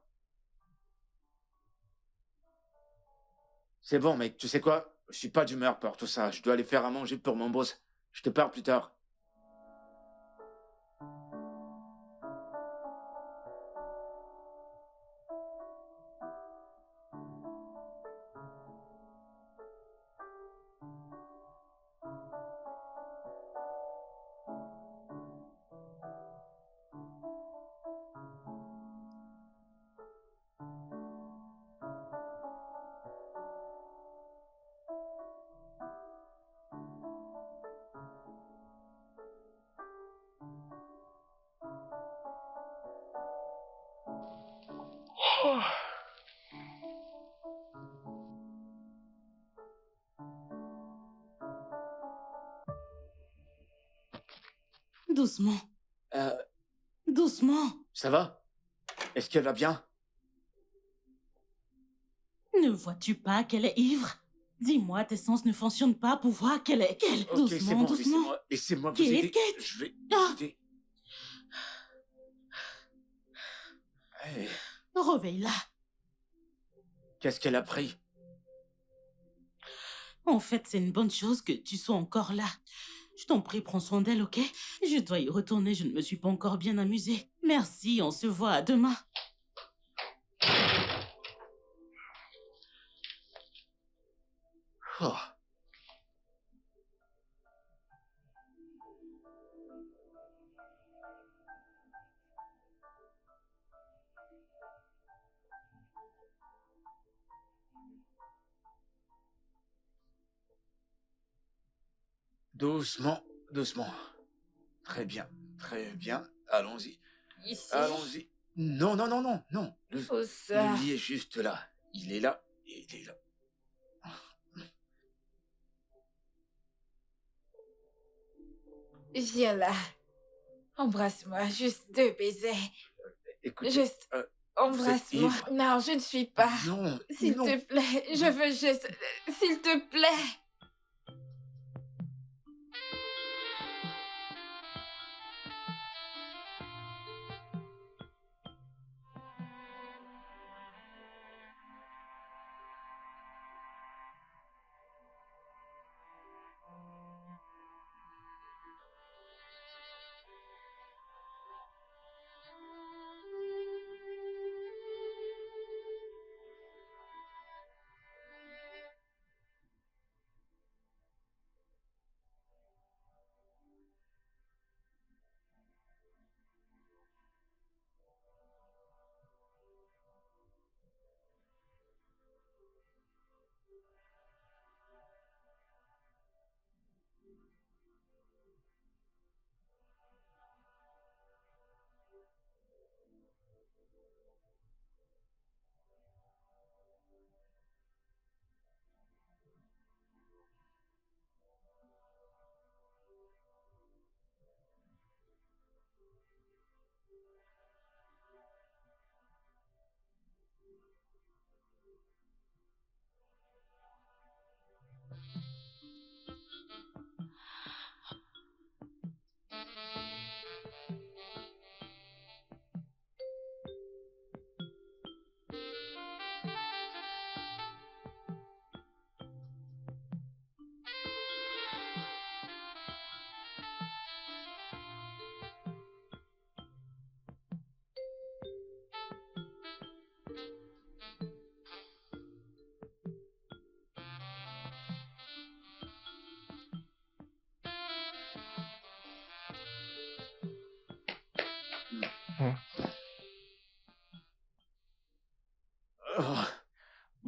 C'est bon, mec, tu sais quoi? Je suis pas d'humeur pour tout ça. Je dois aller faire à manger pour mon boss. Je te parle plus tard. Doucement, Euh, doucement. Ça va? Est-ce qu'elle va bien? Ne vois-tu pas qu'elle est ivre? Dis-moi, tes sens ne fonctionnent pas pour voir qu'elle est... Ok, c'est Doucement, bon, doucement. laissez-moi vous Kate, aider. Kate. Je vais Ah. vous aider. Hey, Réveille-la. qu'est-ce qu'elle a pris? En fait, c'est une bonne chose que tu sois encore là. Je t'en prie, prends soin d'elle, ok? Je dois y retourner, je ne me suis pas encore bien amusée. Merci, on se voit à demain. Oh. Doucement, doucement. Très bien, très bien. Allons-y, Ici. allons-y. Non. Où Le ça? lit est juste là. Il est là, il est là. Viens là. Embrasse-moi, juste 2 baisers. Écoutez, Juste vous êtes embrasse-moi. ivre. Non, je ne suis pas. Non, S'il non. te plaît, je veux juste... S'il te plaît.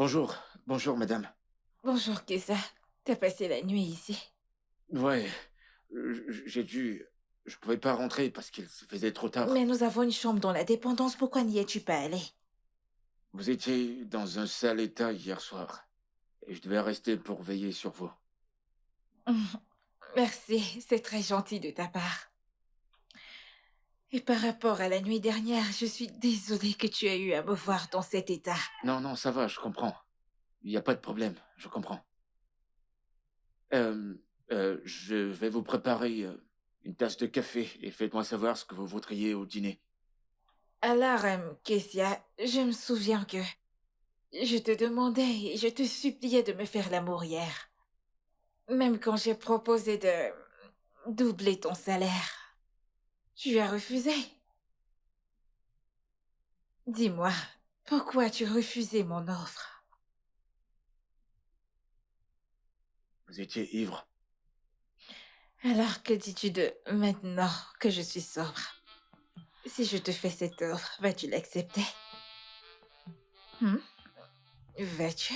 Bonjour, bonjour, madame. Bonjour, Kessa. T'as passé la nuit ici? Ouais, j'ai dû... Je pouvais pas rentrer parce qu'il se faisait trop tard. Mais nous avons une chambre dans la dépendance, pourquoi n'y es-tu pas allé? Vous étiez dans un sale état hier soir. Et je devais rester pour veiller sur vous. Merci, c'est très gentil de ta part. Et par rapport à la nuit dernière, je suis désolée que tu aies eu à me voir dans cet état. Non, non, ça va, je comprends. Il n'y a pas de problème, je comprends. Je vais vous préparer une tasse de café et faites-moi savoir ce que vous voudriez au dîner. Alors, Kessia, je me souviens que je te demandais et je te suppliais de me faire l'amour hier. Même quand j'ai proposé de doubler ton salaire, tu as refusé. Dis-moi, pourquoi tu refusais mon offre? Vous étiez ivre. Alors que dis-tu de maintenant que je suis sobre? Si je te fais cette offre, vas-tu l'accepter? Hmm? Vas-tu?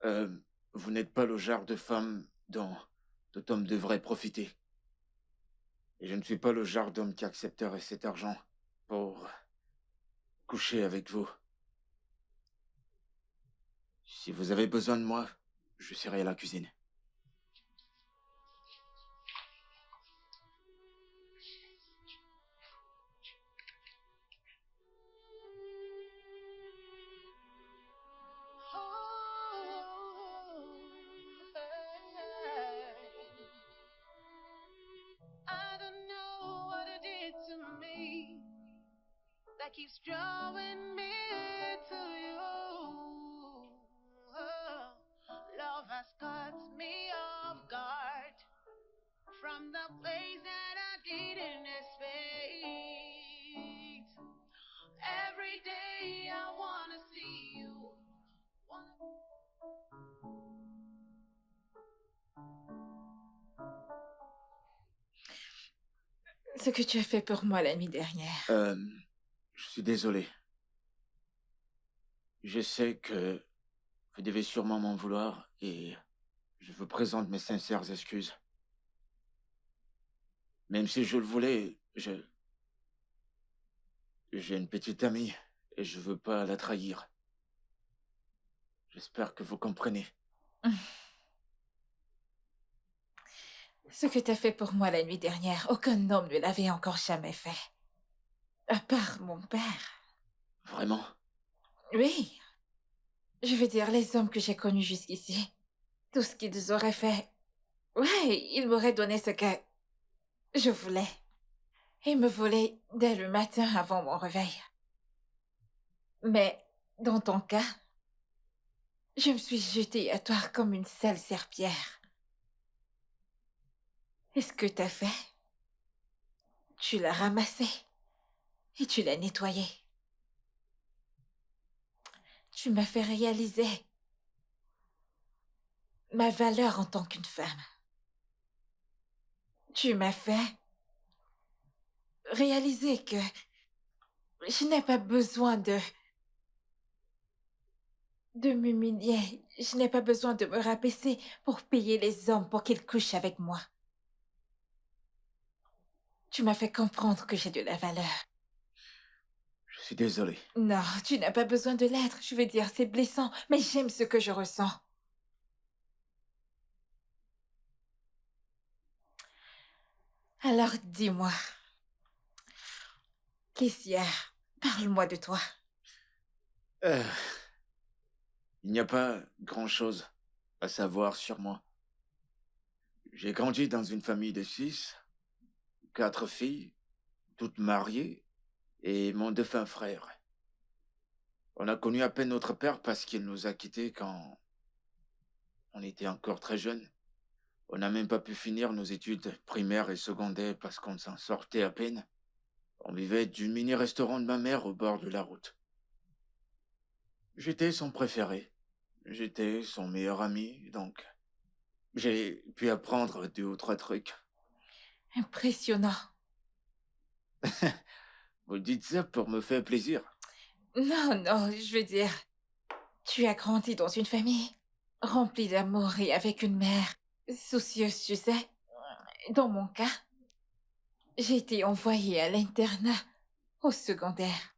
Euh, vous n'êtes pas le genre de femme dont tout homme devrait profiter. Et je ne suis pas le genre d'homme qui accepterait cet argent pour coucher avec vous. Si vous avez besoin de moi, je serai à la cuisine. I don't know what it did to me that keeps drawing me to you. Oh, love has caught me off guard from the place that I didn't expect. Every day I wanna see you. Ce que tu as fait pour moi la nuit dernière. Je suis désolé. Je sais que vous devez sûrement m'en vouloir et je vous présente mes sincères excuses. Même si je le voulais, j'ai une petite amie et je veux pas la trahir. J'espère que vous comprenez. Ce que t'as fait pour moi la nuit dernière, aucun homme ne l'avait encore jamais fait. À part mon père. Vraiment? Oui. Je veux dire, les hommes que j'ai connus jusqu'ici. Tout ce qu'ils auraient fait. Ouais, ils m'auraient donné ce que je voulais. Ils me volaient dès le matin avant mon réveil. Mais, dans ton cas, je me suis jetée à toi comme une sale serpillère. Et ce que t'as fait, tu l'as ramassé et tu l'as nettoyé. Tu m'as fait réaliser ma valeur en tant qu'une femme. Tu m'as fait réaliser que je n'ai pas besoin de m'humilier. Je n'ai pas besoin de me rabaisser pour payer les hommes pour qu'ils couchent avec moi. Tu m'as fait comprendre que j'ai de la valeur. Je suis désolé. Non, tu n'as pas besoin de l'être. Je veux dire, c'est blessant, mais j'aime ce que je ressens. Alors dis-moi, Kessia, parle-moi de toi. Euh, il n'y a pas grand-chose à savoir sur moi. J'ai grandi dans une famille de 6, 4 filles, toutes mariées, et mon défunt frère. On a connu à peine notre père parce qu'il nous a quittés quand on était encore très jeunes. On n'a même pas pu finir nos études primaires et secondaires parce qu'on s'en sortait à peine. On vivait du mini-restaurant de ma mère au bord de la route. J'étais son préféré. J'étais son meilleur ami, donc j'ai pu apprendre 2 ou 3 trucs. Impressionnant. Vous dites ça pour me faire plaisir. Non, non, je veux dire, tu as grandi dans une famille remplie d'amour et avec une mère soucieuse, tu sais. Dans mon cas, j'ai été envoyée à l'internat au secondaire.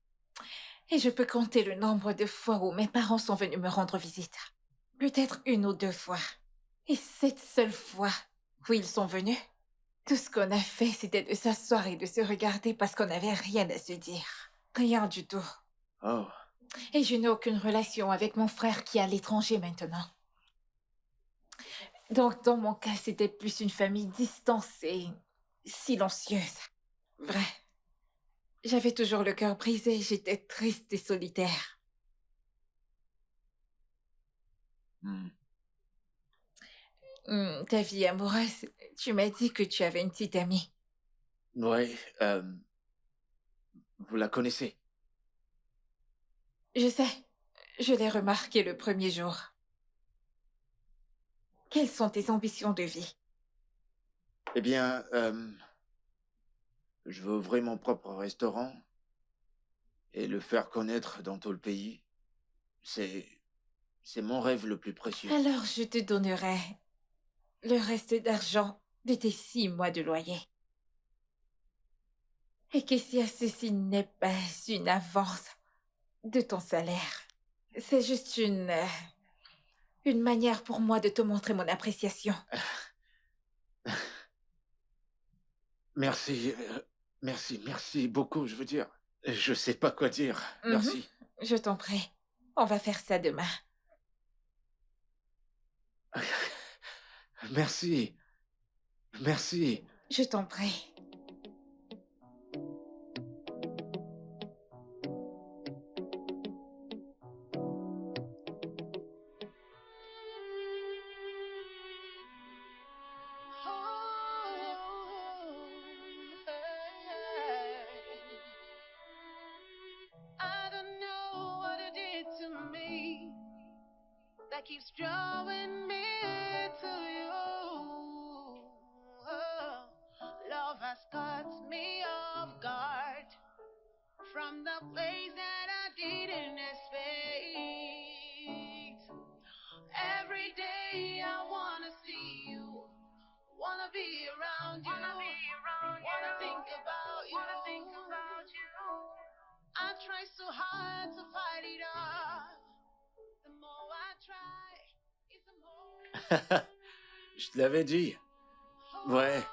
Et je peux compter le nombre de fois où mes parents sont venus me rendre visite. Peut-être 1 ou 2 fois. Et cette seule fois où ils sont venus, tout ce qu'on a fait, c'était de s'asseoir et de se regarder parce qu'on n'avait rien à se dire. Rien du tout. Oh, Et je n'ai aucune relation avec mon frère qui est à l'étranger maintenant. Donc, dans mon cas, c'était plus une famille distancée, silencieuse. Vrai. J'avais toujours le cœur brisé, j'étais triste et solitaire. hmm. Ta vie amoureuse, tu m'as dit que tu avais une petite amie. Ouais, vous la connaissez? Je sais, je l'ai remarqué le premier jour. Quelles sont tes ambitions de vie? Eh bien, je veux ouvrir mon propre restaurant et le faire connaître dans tout le pays. C'est mon rêve le plus précieux. Alors je te donnerai le reste d'argent de tes 6 mois de loyer. Et que si ceci n'est pas une avance de ton salaire, c'est juste une manière pour moi de te montrer mon appréciation. Merci, merci beaucoup, je veux dire. Je sais pas quoi dire. Mhm. Merci. Je t'en prie, on va faire ça demain. Merci. Merci. Je t'en prie. I don't know what it did to me that keeps drawing me to you. Oh, love has caught me off guard from the place that I didn't expect. Every day I wanna see you, wanna be around you, wanna think about you. I try so hard to fight it off. The more I try, it's the more. Je te l'avais dit. Ouais.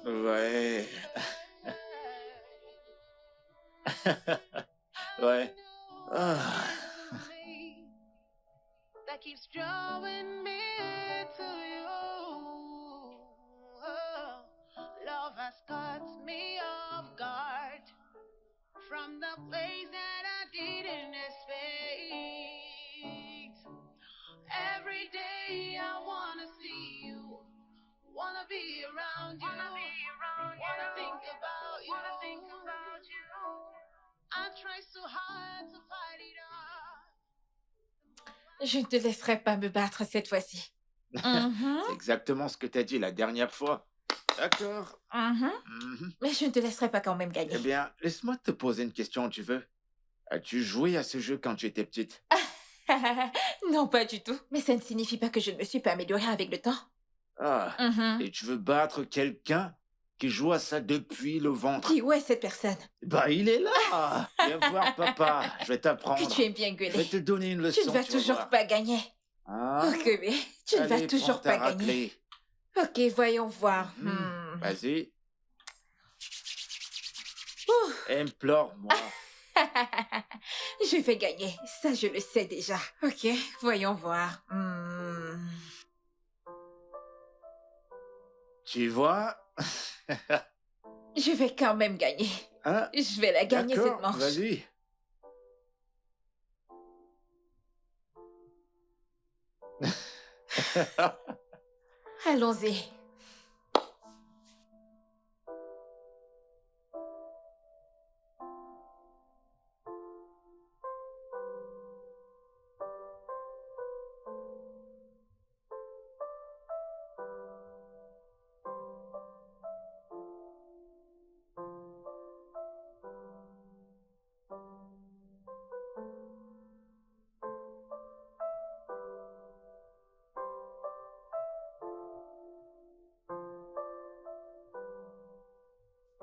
Ouais. Ouais. Ah. That keeps drawing me to you. Oh, love has caught me off guard from the place that I didn't expect. Every day I wanna see you, wanna be around you, wanna think about you. I try so hard to fight it off. Je ne te laisserai pas me battre cette fois-ci. Mhm, C'est exactement ce que t'as dit la dernière fois. D'accord. mhm. Mhm. Mais je ne te laisserai pas quand même Eh gagner. bien, laisse-moi te poser une question, tu veux? As-tu joué à ce jeu quand tu étais petite? Non, pas du tout. Mais ça ne signifie pas que je ne me suis pas améliorée avec le temps. Ah. Mhm. Et tu veux battre quelqu'un qui joue à ça depuis le ventre? Qui, où est cette personne? Bah, il est là. Viens voir, papa. Je vais t'apprendre. Que tu aimes bien Je vais gueuler. te donner une leçon. Tu ne vas vas toujours voir. pas gagner. Hein? Ok, mais tu ne vas Allez, toujours prends ta pas gagner. raclée. Ok, voyons voir. Vas-y. Ouh. Implore-moi. Je vais gagner. Ça, je le sais déjà. Ok, voyons voir. Tu vois? Je vais quand même gagner. Hein? Je vais la gagner cette D'accord, manche. vas-y. Allons-y.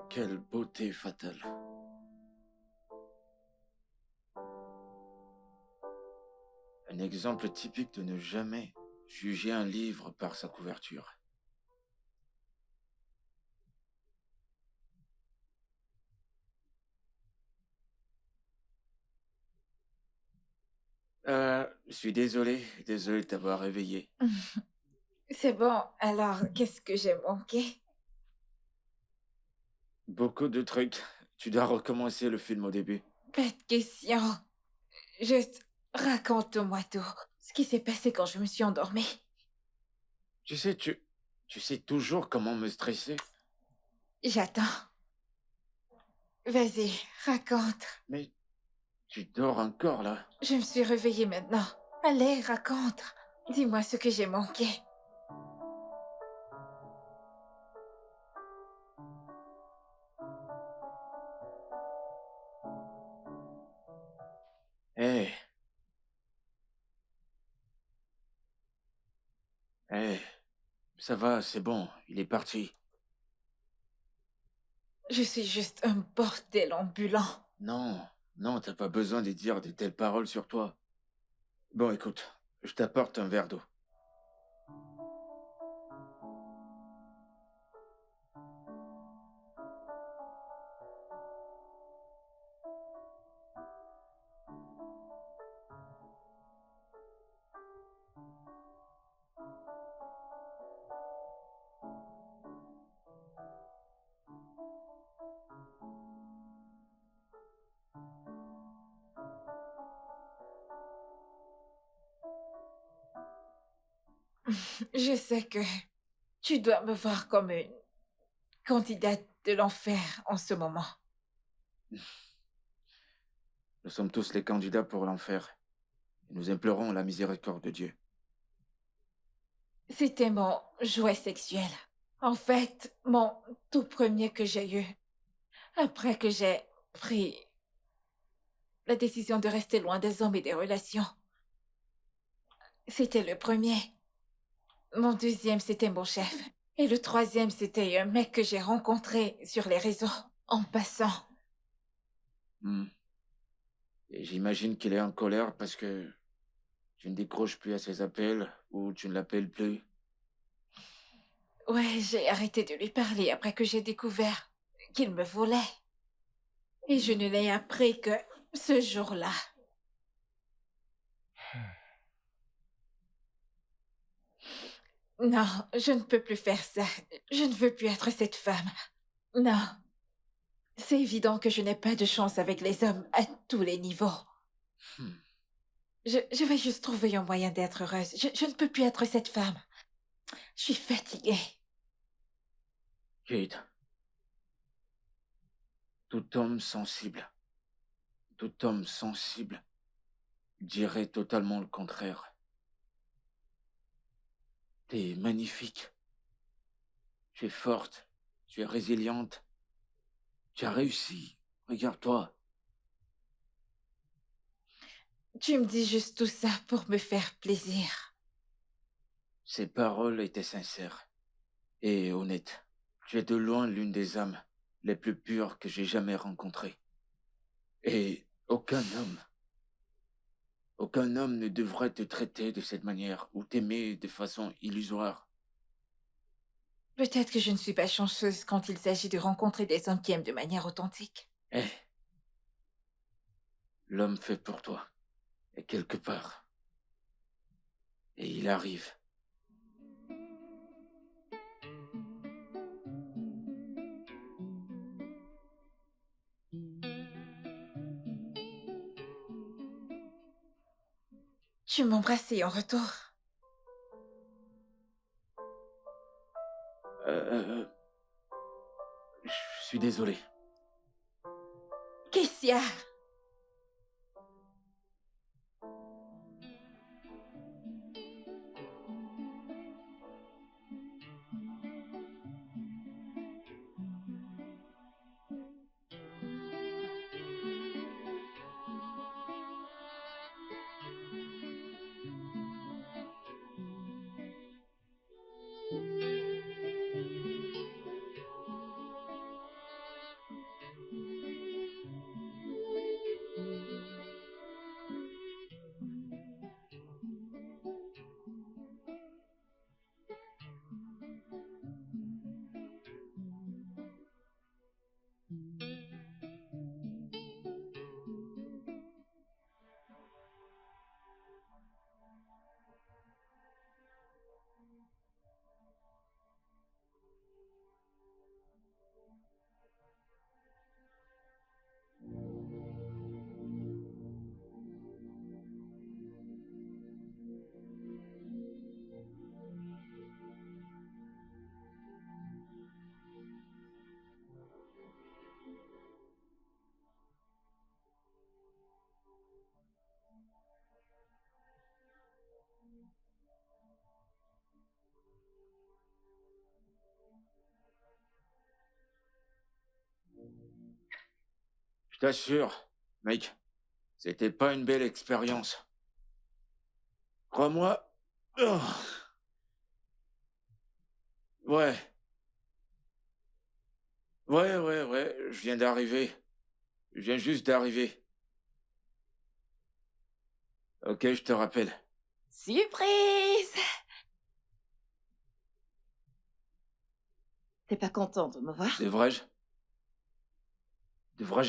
Quelle beauté fatale. Un exemple typique de ne jamais juger un livre par sa couverture. Je suis désolé de t'avoir réveillé. C'est bon, alors qu'est-ce que j'ai manqué? Beaucoup de trucs. Tu dois recommencer le film au début. Pas de question. Juste, raconte-moi tout. Ce qui s'est passé quand je me suis endormie. Tu sais toujours comment me stresser. J'attends. Vas-y, raconte. Mais tu dors encore là. Je me suis réveillée maintenant. Allez, raconte. Dis-moi ce que j'ai manqué. Hé, hé, ça va, c'est bon, il est parti. Je suis juste un bordel ambulant. Non, non, t'as pas besoin de dire de telles paroles sur toi. Bon, écoute, je t'apporte un verre d'eau. Je sais que tu dois me voir comme une candidate de l'enfer en ce moment. Nous sommes tous les candidats pour l'enfer. Et nous implorons la miséricorde de Dieu. C'était mon jouet sexuel. En fait, mon tout premier que j'ai eu. Après que j'ai pris la décision de rester loin des hommes et des relations. C'était le premier. Mon deuxième, c'était mon chef. Et le troisième, c'était un mec que j'ai rencontré sur les réseaux, en passant. Hmm. Et j'imagine qu'il est en colère parce que tu ne décroches plus à ses appels ou tu ne l'appelles plus. Ouais, j'ai arrêté de lui parler après que j'ai découvert qu'il me volait. Et je ne l'ai appris que ce jour-là. Non, je ne peux plus faire ça. Je ne veux plus être cette femme. Non. C'est évident que je n'ai pas de chance avec les hommes à tous les niveaux. Hmm. Je vais juste trouver un moyen d'être heureuse. Je ne peux plus être cette femme. Je suis fatiguée. Kate, tout homme sensible dirait totalement le contraire. T'es magnifique. Tu es forte. Tu es résiliente. Tu as réussi. Regarde-toi. Tu me dis juste tout ça pour me faire plaisir. Ces paroles étaient sincères et honnêtes. Tu es de loin l'une des âmes les plus pures que j'ai jamais rencontrées. Et aucun homme ne devrait te traiter de cette manière ou t'aimer de façon illusoire. Peut-être que je ne suis pas chanceuse quand il s'agit de rencontrer des hommes qui aiment de manière authentique. Eh, l'homme fait pour toi est quelque part. Et il arrive. Tu m'embrassais en retour. suis désolé. Qu'est-ce qu'il y a? Je t'assure, mec, c'était pas une belle expérience. Crois-moi. Oh. Ouais. Ouais, je viens d'arriver. Je viens juste d'arriver. Ok, je te rappelle. Surprise! T'es pas content de me voir? Devrais-je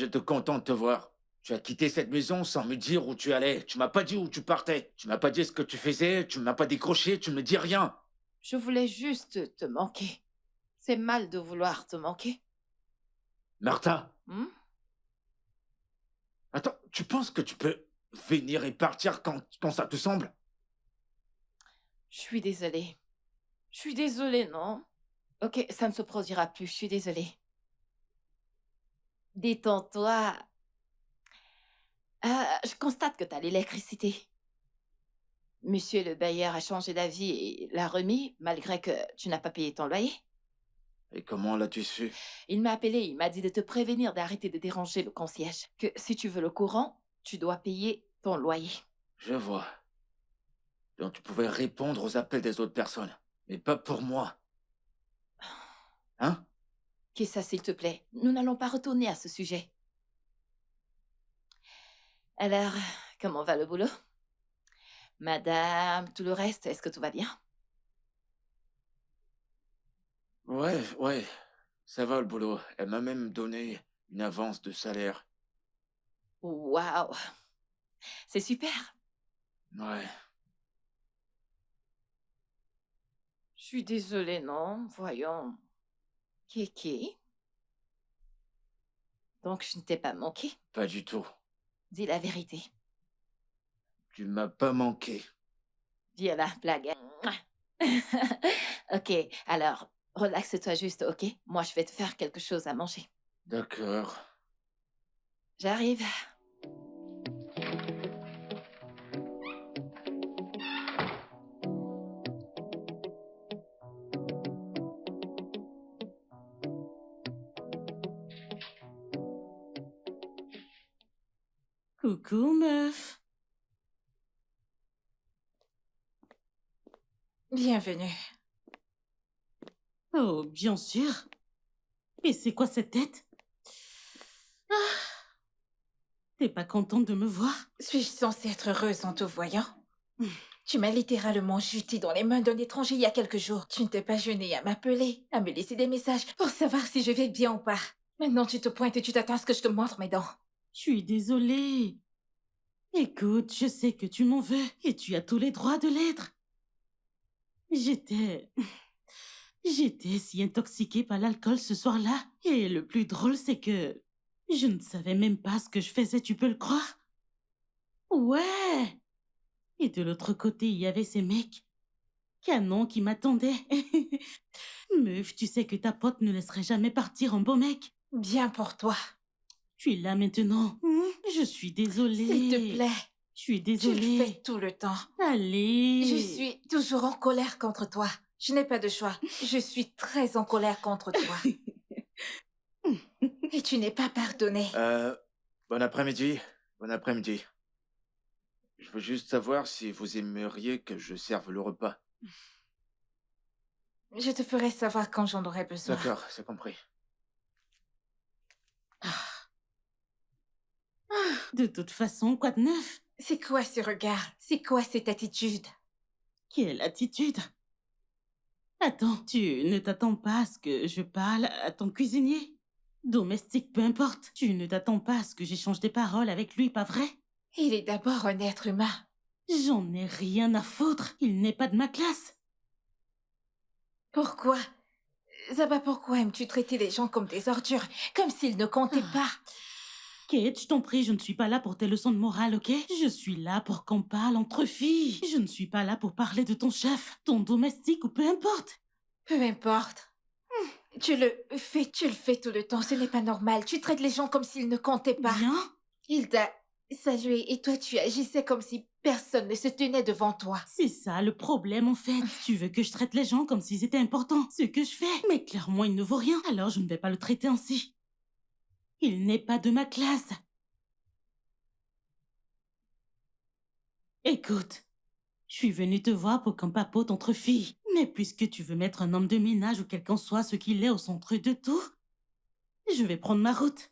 être content de te voir? Tu as quitté cette maison sans me dire où tu allais. Tu m'as pas dit où tu partais. Tu m'as pas dit ce que tu faisais. Tu m'as pas décroché. Tu me dis rien. Je voulais juste te manquer. C'est mal de vouloir te manquer. Martha, Hmm? attends, tu penses que tu peux venir et partir quand ça te semble? Je suis désolée. Je suis désolée, non? Ok, ça ne se produira plus, je suis désolée. Détends-toi. Je constate que t'as l'électricité. Monsieur le bailleur a changé d'avis et l'a remis, malgré que tu n'as pas payé ton loyer. Et comment l'as-tu su? Il m'a appelé, il m'a dit de te prévenir d'arrêter de déranger le concierge. Que si tu veux le courant, tu dois payer ton loyer. Je vois. Donc tu pouvais répondre aux appels des autres personnes, mais pas pour moi. Hein? Qu'est-ce ça, s'il te plaît? Nous n'allons pas retourner à ce sujet. Alors, comment va le boulot? Madame, tout le reste, est-ce que tout va bien? Ouais, ça va le boulot. Elle m'a même donné une avance de salaire. Waouh! C'est super! Ouais. Je suis désolée, non? Voyons. Kéké? Donc, je ne t'ai pas manqué? Pas du tout. Dis la vérité. Tu m'as pas manqué. Dis la blague. Ok, alors, relaxe-toi juste, ok? Moi, je vais te faire quelque chose à manger. D'accord. J'arrive. Coucou, meuf. Bienvenue. Oh, bien sûr. Et c'est quoi cette tête? Ah. T'es pas contente de me voir? Suis-je censée être heureuse en te voyant? Tu m'as littéralement jeté dans les mains d'un étranger il y a quelques jours. Tu ne t'es pas gêné à m'appeler, à me laisser des messages pour savoir si je vais bien ou pas. Maintenant, tu te pointes et tu t'attends à ce que je te montre mes dents. Je suis désolée. Écoute, je sais que tu m'en veux et tu as tous les droits de l'être. J'étais si intoxiquée par l'alcool ce soir-là. Et le plus drôle, c'est que je ne savais même pas ce que je faisais, tu peux le croire? Ouais. Et de l'autre côté, il y avait ces mecs canons qui m'attendaient. Meuf, tu sais que ta pote ne laisserait jamais partir un beau mec. Bien pour toi. Tu es là maintenant. Je suis désolée. S'il te plaît, Je suis tu le désolée. fais tout le temps. Allez. Je suis toujours en colère contre toi. Je n'ai pas de choix. Je suis très en colère contre toi. Et tu n'es pas pardonné. Bon après-midi. Bon après-midi. Je veux juste savoir si vous aimeriez que je serve le repas. Je te ferai savoir quand j'en aurai besoin. D'accord, c'est compris. De toute façon, quoi de neuf? C'est quoi ce regard? C'est quoi cette attitude? Quelle attitude? Attends, tu ne t'attends pas à ce que je parle à ton cuisinier? Domestique, peu importe. Tu ne t'attends pas à ce que j'échange des paroles avec lui, pas vrai? Il est d'abord un être humain. J'en ai rien à foutre. Il n'est pas de ma classe. Pourquoi? Zaba, pourquoi aimes-tu traiter les gens comme des ordures? Comme s'ils ne comptaient pas? Kate, je t'en prie, je ne suis pas là pour tes leçons de morale, ok? Je suis là pour qu'on parle entre filles. Je ne suis pas là pour parler de ton chef, ton domestique ou peu importe. Peu importe. Tu le fais tout le temps. Ce n'est pas normal. Tu traites les gens comme s'ils ne comptaient pas. Bien? Il t'a salué et toi tu agissais comme si personne ne se tenait devant toi. C'est ça le problème en fait. Tu veux que je traite les gens comme s'ils étaient importants. Ce que je fais. Mais clairement, il ne vaut rien. Alors je ne vais pas le traiter ainsi. Il n'est pas de ma classe. Écoute, je suis venue te voir pour qu'on papote entre filles. Mais puisque tu veux mettre un homme de ménage ou quelqu'un soit ce qu'il est au centre de tout, je vais prendre ma route.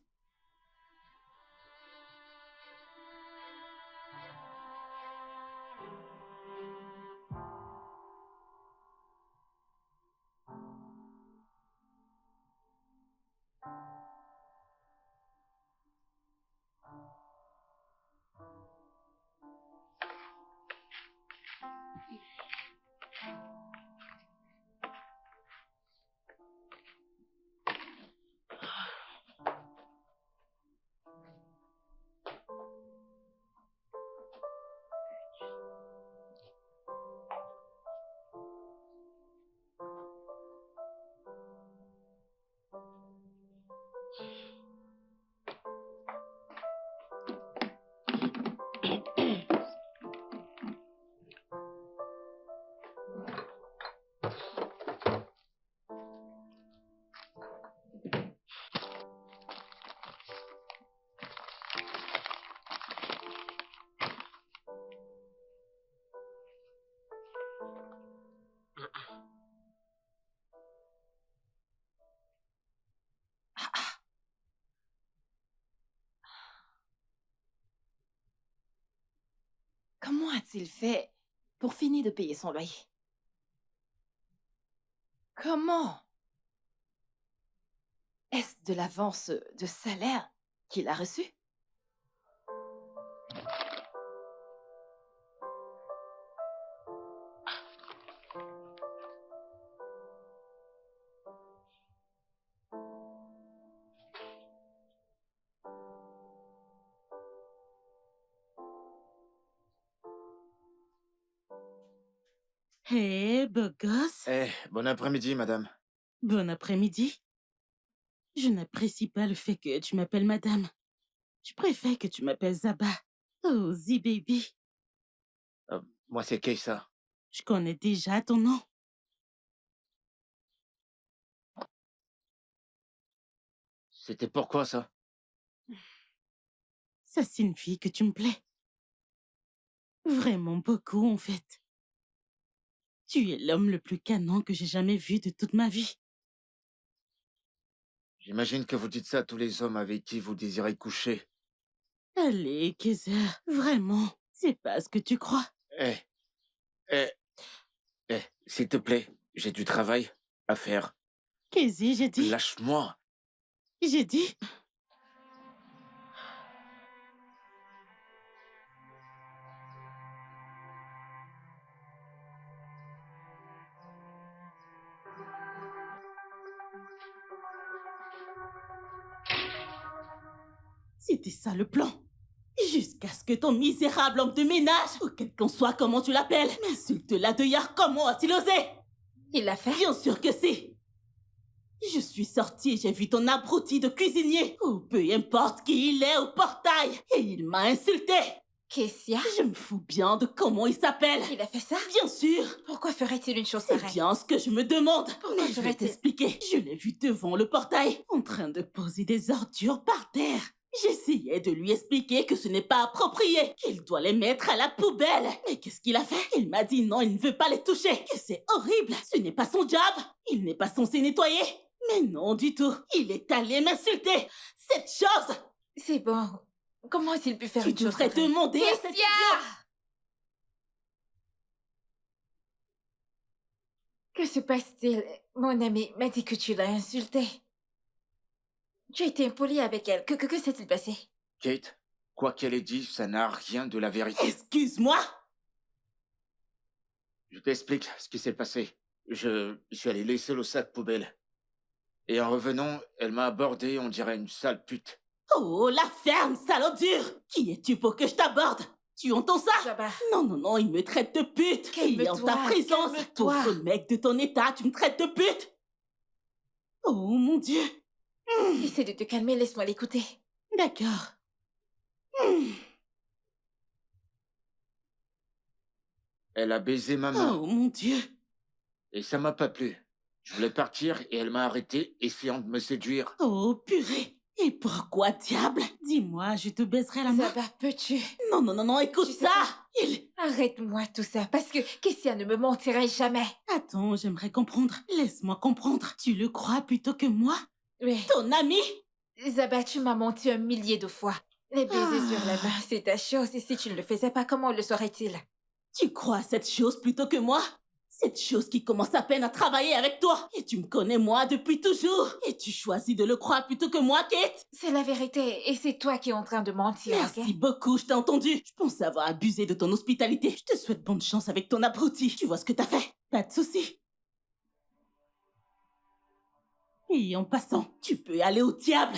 Comment a-t-il fait pour finir de payer son loyer? Comment? Est-ce de l'avance de salaire qu'il a reçu? Hé, beau gosse. Bon après-midi, madame. Bon après-midi. Je n'apprécie pas le fait que tu m'appelles madame. Je préfère que tu m'appelles Zaba. Oh, Z-Baby. Moi, c'est Keissa. Je connais déjà ton nom. C'était pourquoi, ça? Ça signifie que tu me plais. Vraiment beaucoup, en fait. Tu es l'homme le plus canon que j'ai jamais vu de toute ma vie. J'imagine que vous dites ça à tous les hommes avec qui vous désirez coucher. Allez, Kaiser, vraiment, c'est pas ce que tu crois. Eh, eh, s'il te plaît, j'ai du travail à faire. Kaiser, j'ai dit... Lâche-moi. J'ai dit... C'était ça le plan. Jusqu'à ce que ton misérable homme de ménage, ou quel qu'en soit comment tu l'appelles, m'insulte la deuillard. Comment a-t-il osé? Il l'a fait? Bien sûr que si. Je suis sortie et j'ai vu ton abruti de cuisinier, ou peu importe qui il est, au portail, et il m'a insulté. Kessia, Je me fous bien de comment il s'appelle. il a fait ça? Bien sûr. Pourquoi ferait-il une chose C'est pareille? bien ce que je me demande. Pourquoi Mais je vais ferait-il- t'expliquer. Je l'ai vu devant le portail, en train de poser des ordures par terre. J'essayais de lui expliquer que ce n'est pas approprié, qu'il doit les mettre à la poubelle. Mais qu'est-ce qu'il a fait? Il m'a dit non, il ne veut pas les toucher, que c'est horrible. Ce n'est pas son job. Il n'est pas censé nettoyer. Mais non du tout. Il est allé m'insulter. Cette chose. C'est bon. Comment a-t-il pu faire Tu une chose devrais pareille? demander à cette Kessia! idiote. Que se passe-t-il? Mon ami m'a dit que tu l'as insultée. Tu as été impoli avec elle. Que s'est-il passé? Kate, quoi qu'elle ait dit, ça n'a rien de la vérité. Excuse-moi. Je t'explique ce qui s'est passé. Je suis allé laisser le sac poubelle. Et en revenant, elle m'a abordé, on dirait une sale pute. Oh, la ferme, salaud dur. Qui es-tu pour que je t'aborde? Tu entends ça? Zaba, Non, non, non, il me traite de pute. Et en ta Calme-toi, présence, calme-toi. pauvre mec de ton état, tu me traites de pute. Oh, mon Dieu. essaie de te calmer, laisse-moi l'écouter. D'accord. Elle a baisé ma main, Oh, mon Dieu. et ça m'a pas plu. Je voulais partir, et elle m'a arrêté, essayant de me séduire. Oh, purée. Et pourquoi, diable? Dis-moi, je te baiserai la main. Zaba, peux-tu? Non, non, non, non, écoute Tu sais ça. quoi? Il... Arrête-moi tout ça, parce que Kessia ne me mentirait jamais. Attends, j'aimerais comprendre. Laisse-moi comprendre. Tu le crois plutôt que moi? Oui. Ton ami? Zaba, tu m'as menti 1 000 000 de fois. Les baisers sur la Ah. main, c'est ta chose, et si tu ne le faisais pas, comment le saurait-il? Tu crois à cette chose plutôt que moi? Cette chose qui commence à peine à travailler avec toi. Et tu me connais moi depuis toujours. Et tu choisis de le croire plutôt que moi, Kate? C'est la vérité, et c'est toi qui es en train de mentir, Merci ok? beaucoup, je t'ai entendu. Je pensais avoir abusé de ton hospitalité. Je te souhaite bonne chance avec ton abruti. Tu vois ce que t'as fait? Pas de souci. Et en passant, tu peux aller au diable.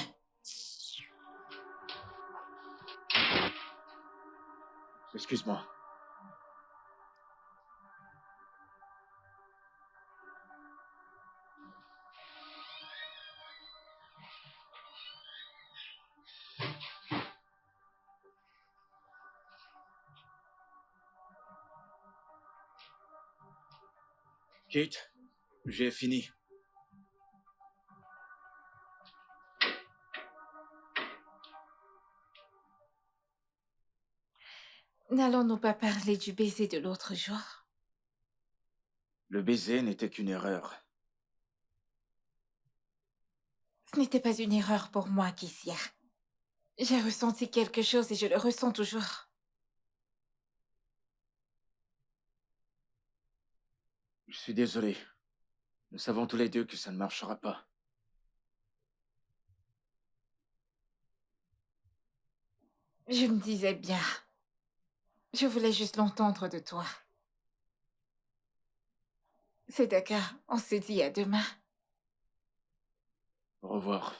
Excuse-moi. Kate, j'ai fini. N'allons-nous pas parler du baiser de l'autre jour? Le baiser n'était qu'une erreur. Ce n'était pas une erreur pour moi, Kessia. J'ai ressenti quelque chose et je le ressens toujours. Je suis désolé. Nous savons tous les deux que ça ne marchera pas. Je me disais bien. Je voulais juste l'entendre de toi. C'est d'accord, on se dit à demain. Au revoir.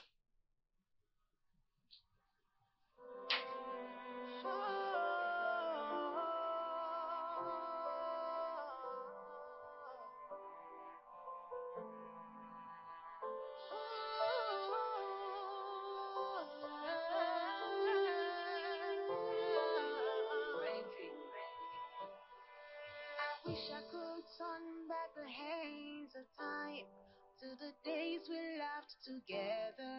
I wish I could turn back the hands of time to the days we laughed together.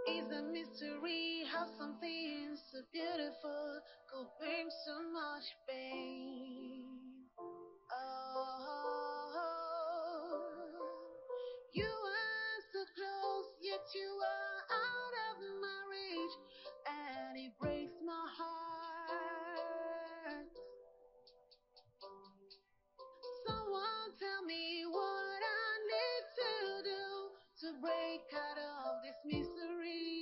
It's a mystery how something so beautiful could bring so much pain. Oh, you are so close, yet you are out of my reach, and it breaks my heart. Someone tell me what I need to do to break out of this misery.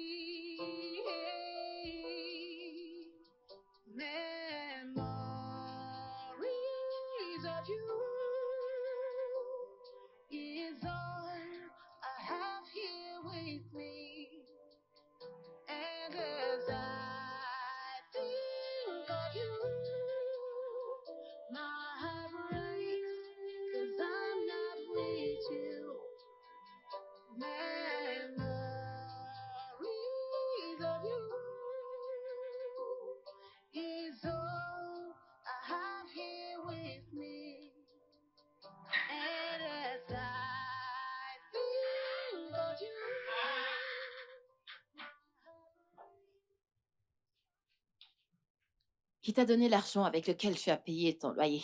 Qui t'a donné l'argent avec lequel tu as payé ton loyer?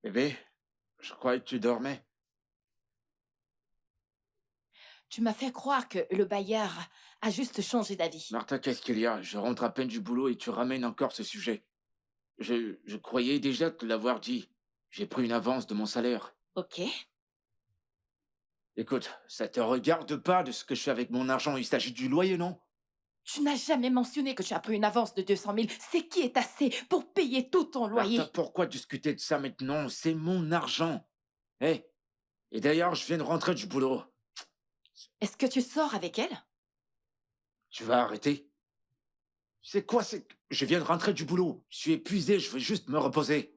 Bébé, je croyais que tu dormais. Tu m'as fait croire que le bailleur a juste changé d'avis. Martha, qu'est-ce qu'il y a? Je rentre à peine du boulot et tu ramènes encore ce sujet. Je croyais déjà te l'avoir dit. J'ai pris une avance de mon salaire. Ok. Écoute, ça te regarde pas de ce que je fais avec mon argent. Il s'agit du loyer, non? Tu n'as jamais mentionné que tu as pris une avance de 200 000. C'est qui est assez pour payer tout ton loyer? Martha, pourquoi discuter de ça maintenant? C'est mon argent. Hé, et d'ailleurs, je viens de rentrer du boulot. Est-ce que tu sors avec elle? Tu vas arrêter? C'est quoi? Je viens de rentrer du boulot. Je suis épuisé, je veux juste me reposer.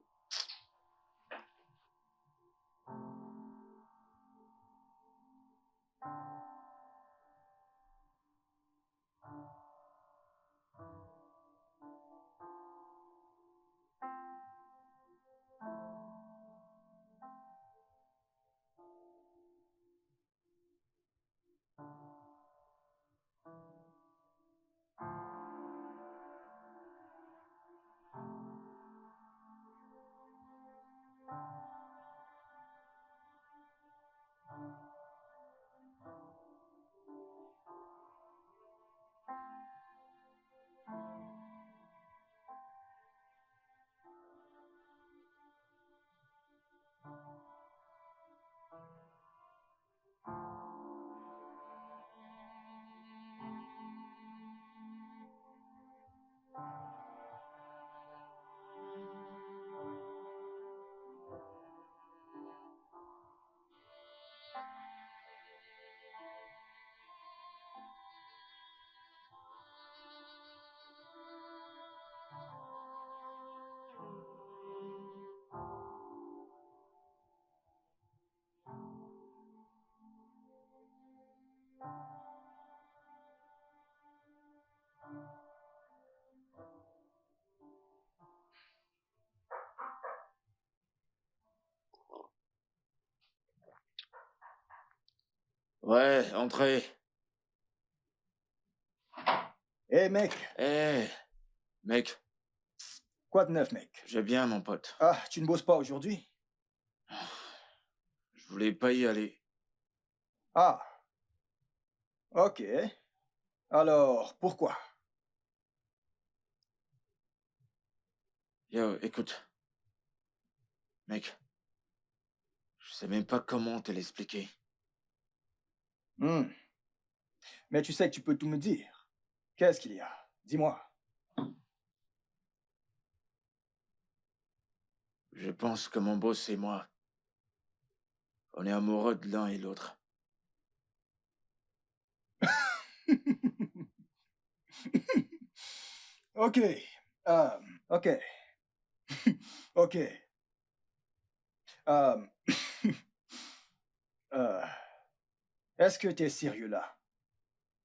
Ouais, entrez. Hé mec, Eh, mec, quoi de neuf mec? je vais bien, mon pote. Ah, tu ne bosses pas aujourd'hui? Je voulais pas y aller. Ah, ok. Alors, pourquoi? Yo, écoute. Mec, je sais même pas comment te l'expliquer. Hmm. Mais tu sais que tu peux tout me dire. Qu'est-ce qu'il y a? Dis-moi. Je pense que mon boss et moi, on est amoureux de l'un et l'autre. Ok. Ok. Ok. Euh, euh, Est-ce que t'es sérieux là?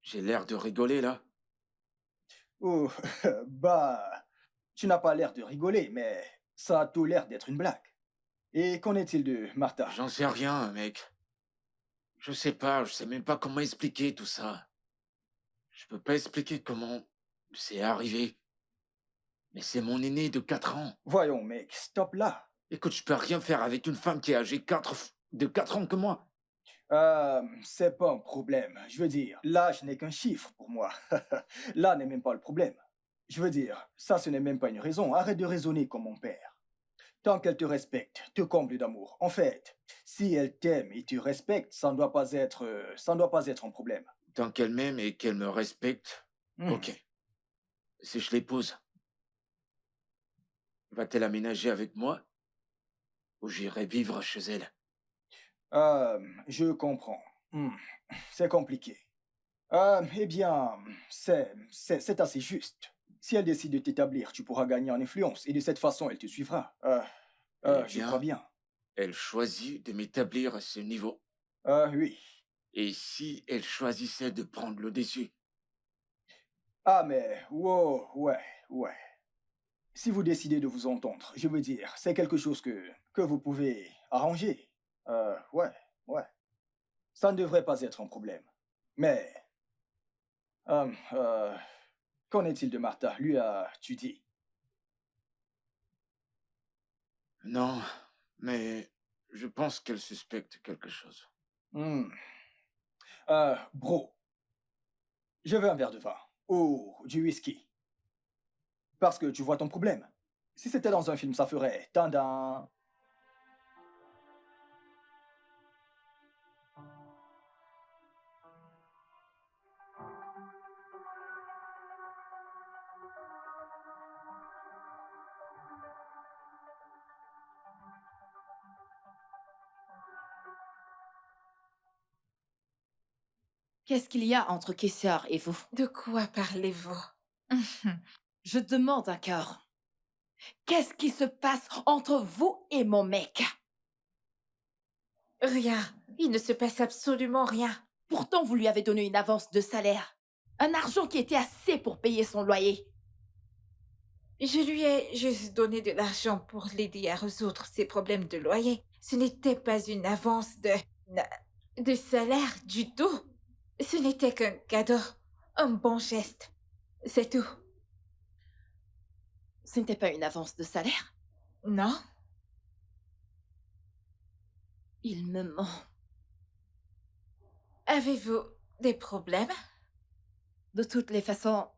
J'ai l'air de rigoler, là? Ou, bah, tu n'as pas l'air de rigoler, mais ça a tout l'air d'être une blague. Et qu'en est-il de Martha? J'en sais rien, mec. Je sais même pas comment expliquer tout ça. Je peux pas expliquer comment c'est arrivé. Mais c'est mon aîné de 4 ans. Voyons, mec, stop là. Écoute, je peux rien faire avec une femme qui est âgée de 4 ans que moi. C'est pas un problème. Je veux dire, l'âge n'est qu'un chiffre pour moi. Là n'est même pas le problème. Je veux dire, ça ce n'est même pas une raison. Arrête de raisonner comme mon père. Tant qu'elle te respecte, te comble d'amour. En fait, si elle t'aime et te respecte, ça ne doit pas être un problème. Tant qu'elle m'aime et qu'elle me respecte, Hmm. ok. Si je l'épouse, va-t-elle aménager avec moi? Ou j'irai vivre chez elle? Je comprends. Hmm. C'est compliqué. Eh bien, c'est assez juste. Si elle décide de t'établir, tu pourras gagner en influence et de cette façon, elle te suivra. Eh Je bien, crois bien. elle choisit de m'établir à ce niveau. Oui. Et si elle choisissait de prendre le dessus? Ah, mais, wow, ouais. Si vous décidez de vous entendre, je veux dire, c'est quelque chose que vous pouvez arranger. Ouais. Ça ne devrait pas être un problème. Mais, euh, euh, Qu'en est-il de Martha? Lui as-tu dit? Non, mais je pense qu'elle suspecte quelque chose. Hmm. Bro, je veux un verre de vin. Ou du whisky. Parce que tu vois ton problème. Si c'était dans un film, ça ferait tadam. Qu'est-ce qu'il y a entre Kessar et vous? De quoi parlez-vous? Je demande un cœur. Qu'est-ce qui se passe entre vous et mon mec? Rien. Il ne se passe absolument rien. Pourtant, vous lui avez donné une avance de salaire. Un argent qui était assez pour payer son loyer. Je lui ai juste donné de l'argent pour l'aider à résoudre ses problèmes de loyer. Ce n'était pas une avance de salaire du tout. Ce n'était qu'un cadeau. Un bon geste. C'est tout. Ce n'était pas une avance de salaire. Non? Il me ment. Avez-vous des problèmes? De toutes les façons,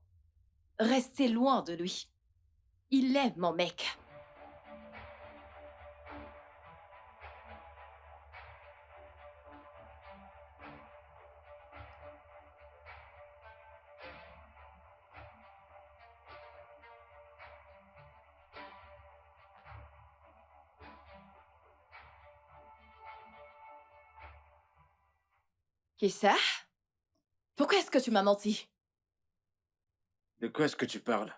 restez loin de lui. Il est mon mec. Qui ça? Pourquoi est-ce que tu m'as menti? De quoi est-ce que tu parles?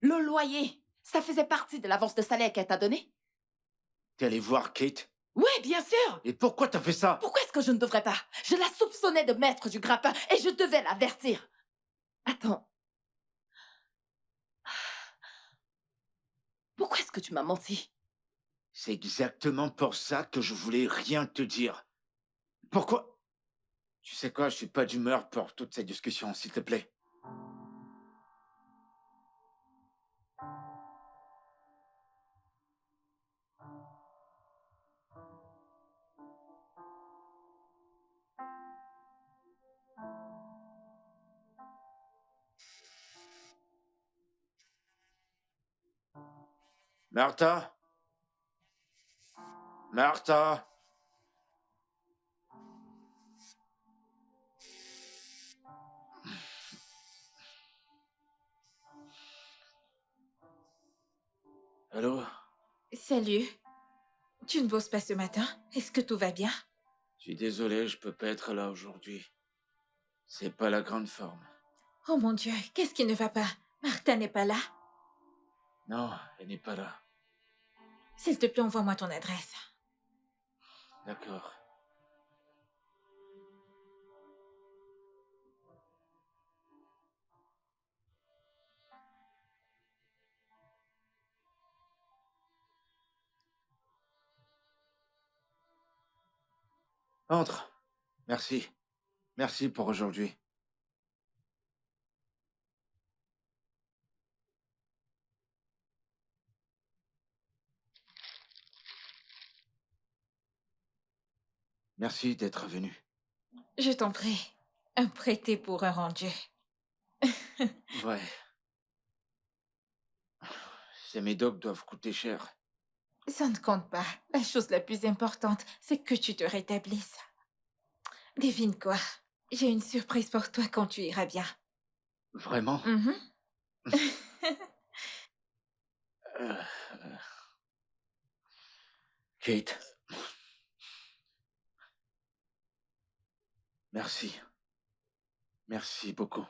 Le loyer, ça faisait partie de l'avance de salaire qu'elle t'a donnée? T'es allé voir Kate? Oui, bien sûr! Et pourquoi t'as fait ça? Pourquoi est-ce que je ne devrais pas? Je la soupçonnais de mettre du grappin et je devais l'avertir. Attends. Pourquoi est-ce que tu m'as menti? C'est exactement pour ça que je voulais rien te dire. Pourquoi? Tu sais quoi, je suis pas d'humeur pour toute cette discussion, s'il te plaît. Martha? Martha? Allô? Salut. Tu ne bosses pas ce matin? Est-ce que tout va bien? Je suis désolé, je peux pas être là aujourd'hui. C'est pas la grande forme. Oh mon Dieu, qu'est-ce qui ne va pas? Martha n'est pas là? Non, elle n'est pas là. S'il te plaît, envoie-moi ton adresse. D'accord. Entre. Merci. Merci pour aujourd'hui. Merci d'être venu. Je t'en prie. Un prêté pour un rendu. Ouais. Ces médocs doivent coûter cher. Ça ne compte pas. La chose la plus importante, c'est que tu te rétablisses. Devine quoi? J'ai une surprise pour toi quand tu iras bien. Vraiment? Mhm. Euh, Kate. Merci. Merci beaucoup.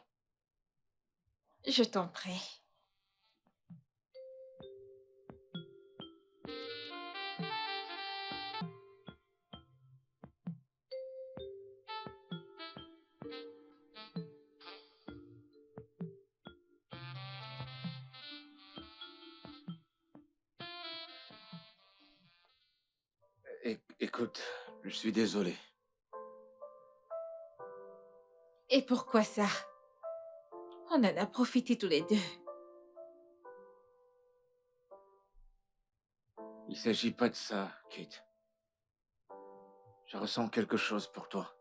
Je t'en prie. Écoute, je suis désolé. Et pourquoi ça? On en a profité tous les deux. Il s'agit pas de ça, Kate. Je ressens quelque chose pour toi.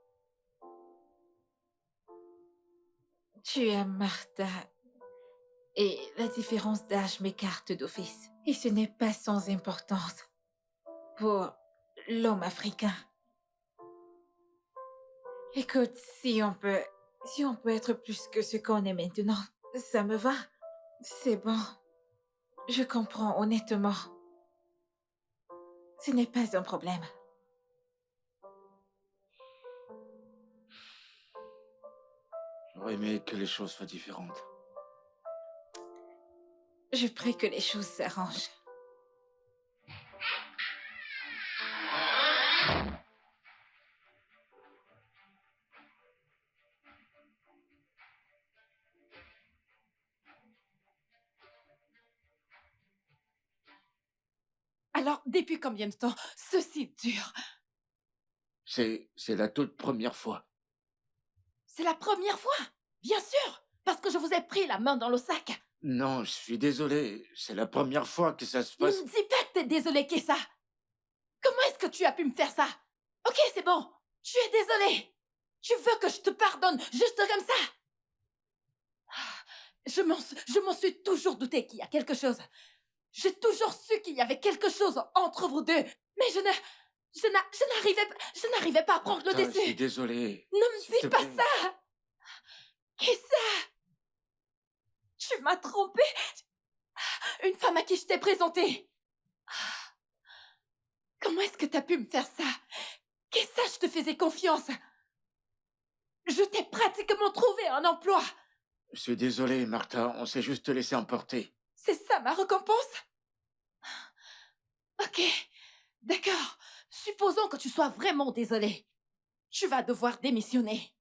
Tu es Martha. Et la différence d'âge m'écarte d'office. Et ce n'est pas sans importance pour l'homme africain. Écoute, si on peut être plus que ce qu'on est maintenant, ça me va. C'est bon. Je comprends honnêtement. Ce n'est pas un problème. J'aurais aimé que les choses soient différentes. Je prie que les choses s'arrangent. Alors, depuis combien de temps ceci dure? C'est la toute première fois. C'est la première fois? Bien sûr, parce que je vous ai pris la main dans le sac. Non, je suis désolé. C'est la première fois que ça se Ne passe. me dis pas que t'es désolé, Kessa. Comment est-ce que tu as pu me faire ça? Ok, c'est bon. Tu es désolé. Tu veux que je te pardonne juste comme ça? Je m'en suis toujours douté qu'il y a quelque chose. J'ai toujours su qu'il y avait quelque chose entre vous deux. Mais je n'arrivais pas à prendre le Putain, je suis dessus. désolé. Ne me S'il dis te pas plaît. ça. Kessa, tu m'as trompée. Une femme à qui je t'ai présentée. Comment est-ce que t'as pu me faire ça? Kessa, je te faisais confiance. Je t'ai pratiquement trouvé un emploi. Je suis désolé, Martha. On s'est juste laissé emporter. C'est ça ma récompense? Ok, d'accord. Supposons que tu sois vraiment désolé. Tu vas devoir démissionner.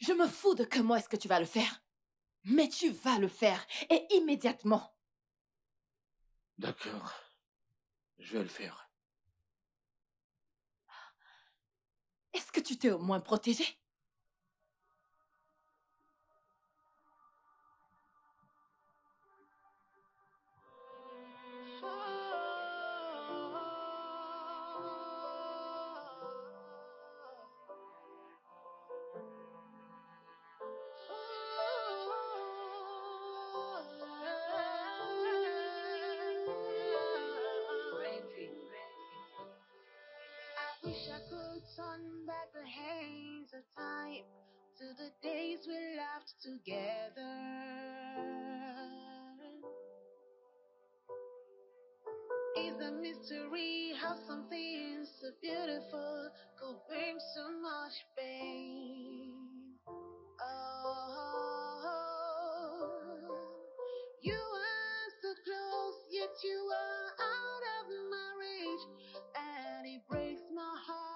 Je me fous de comment est-ce que tu vas le faire. Mais tu vas le faire, et immédiatement. D'accord. Je vais le faire. Est-ce que tu t'es au moins protégé? I wish I could turn back the hands of time to the days we laughed together. It's a mystery how something so beautiful could bring so much pain. Oh, you are so close, yet you are out of my reach, and it breaks my heart.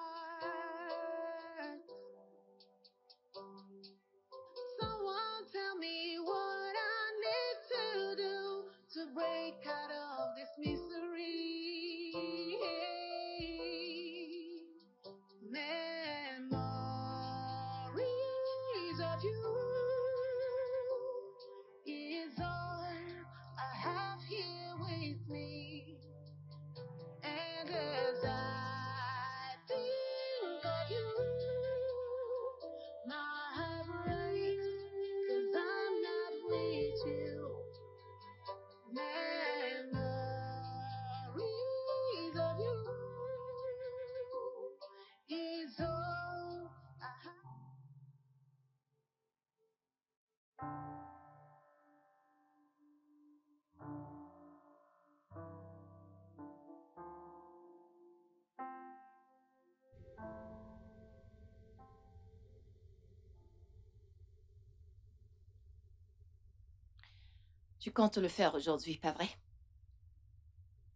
Someone tell me what I need to do to break out of this misery. Memories of you is all I have here with me. And as I think of you, my heart breaks, 'cause I'm not with you. Memories of you is all I have. Tu comptes le faire aujourd'hui, pas vrai?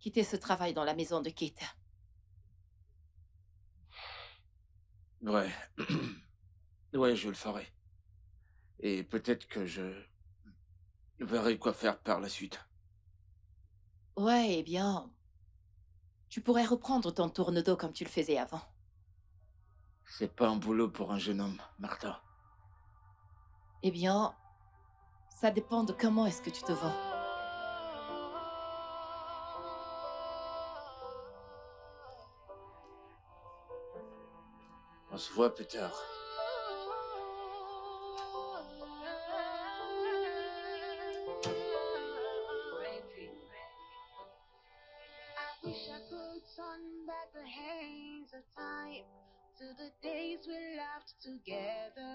Quitter ce travail dans la maison de Kate. Ouais. Ouais, je le ferai. Et peut-être que je verrai quoi faire par la suite. Ouais, eh bien, tu pourrais reprendre ton tourne-dos comme tu le faisais avant. C'est pas un boulot pour un jeune homme, Martha. Eh bien, Ça dépend de comment est-ce que tu te vends. On se voit plus tard. I wish I could turn back the hands of time to the days we laughed together.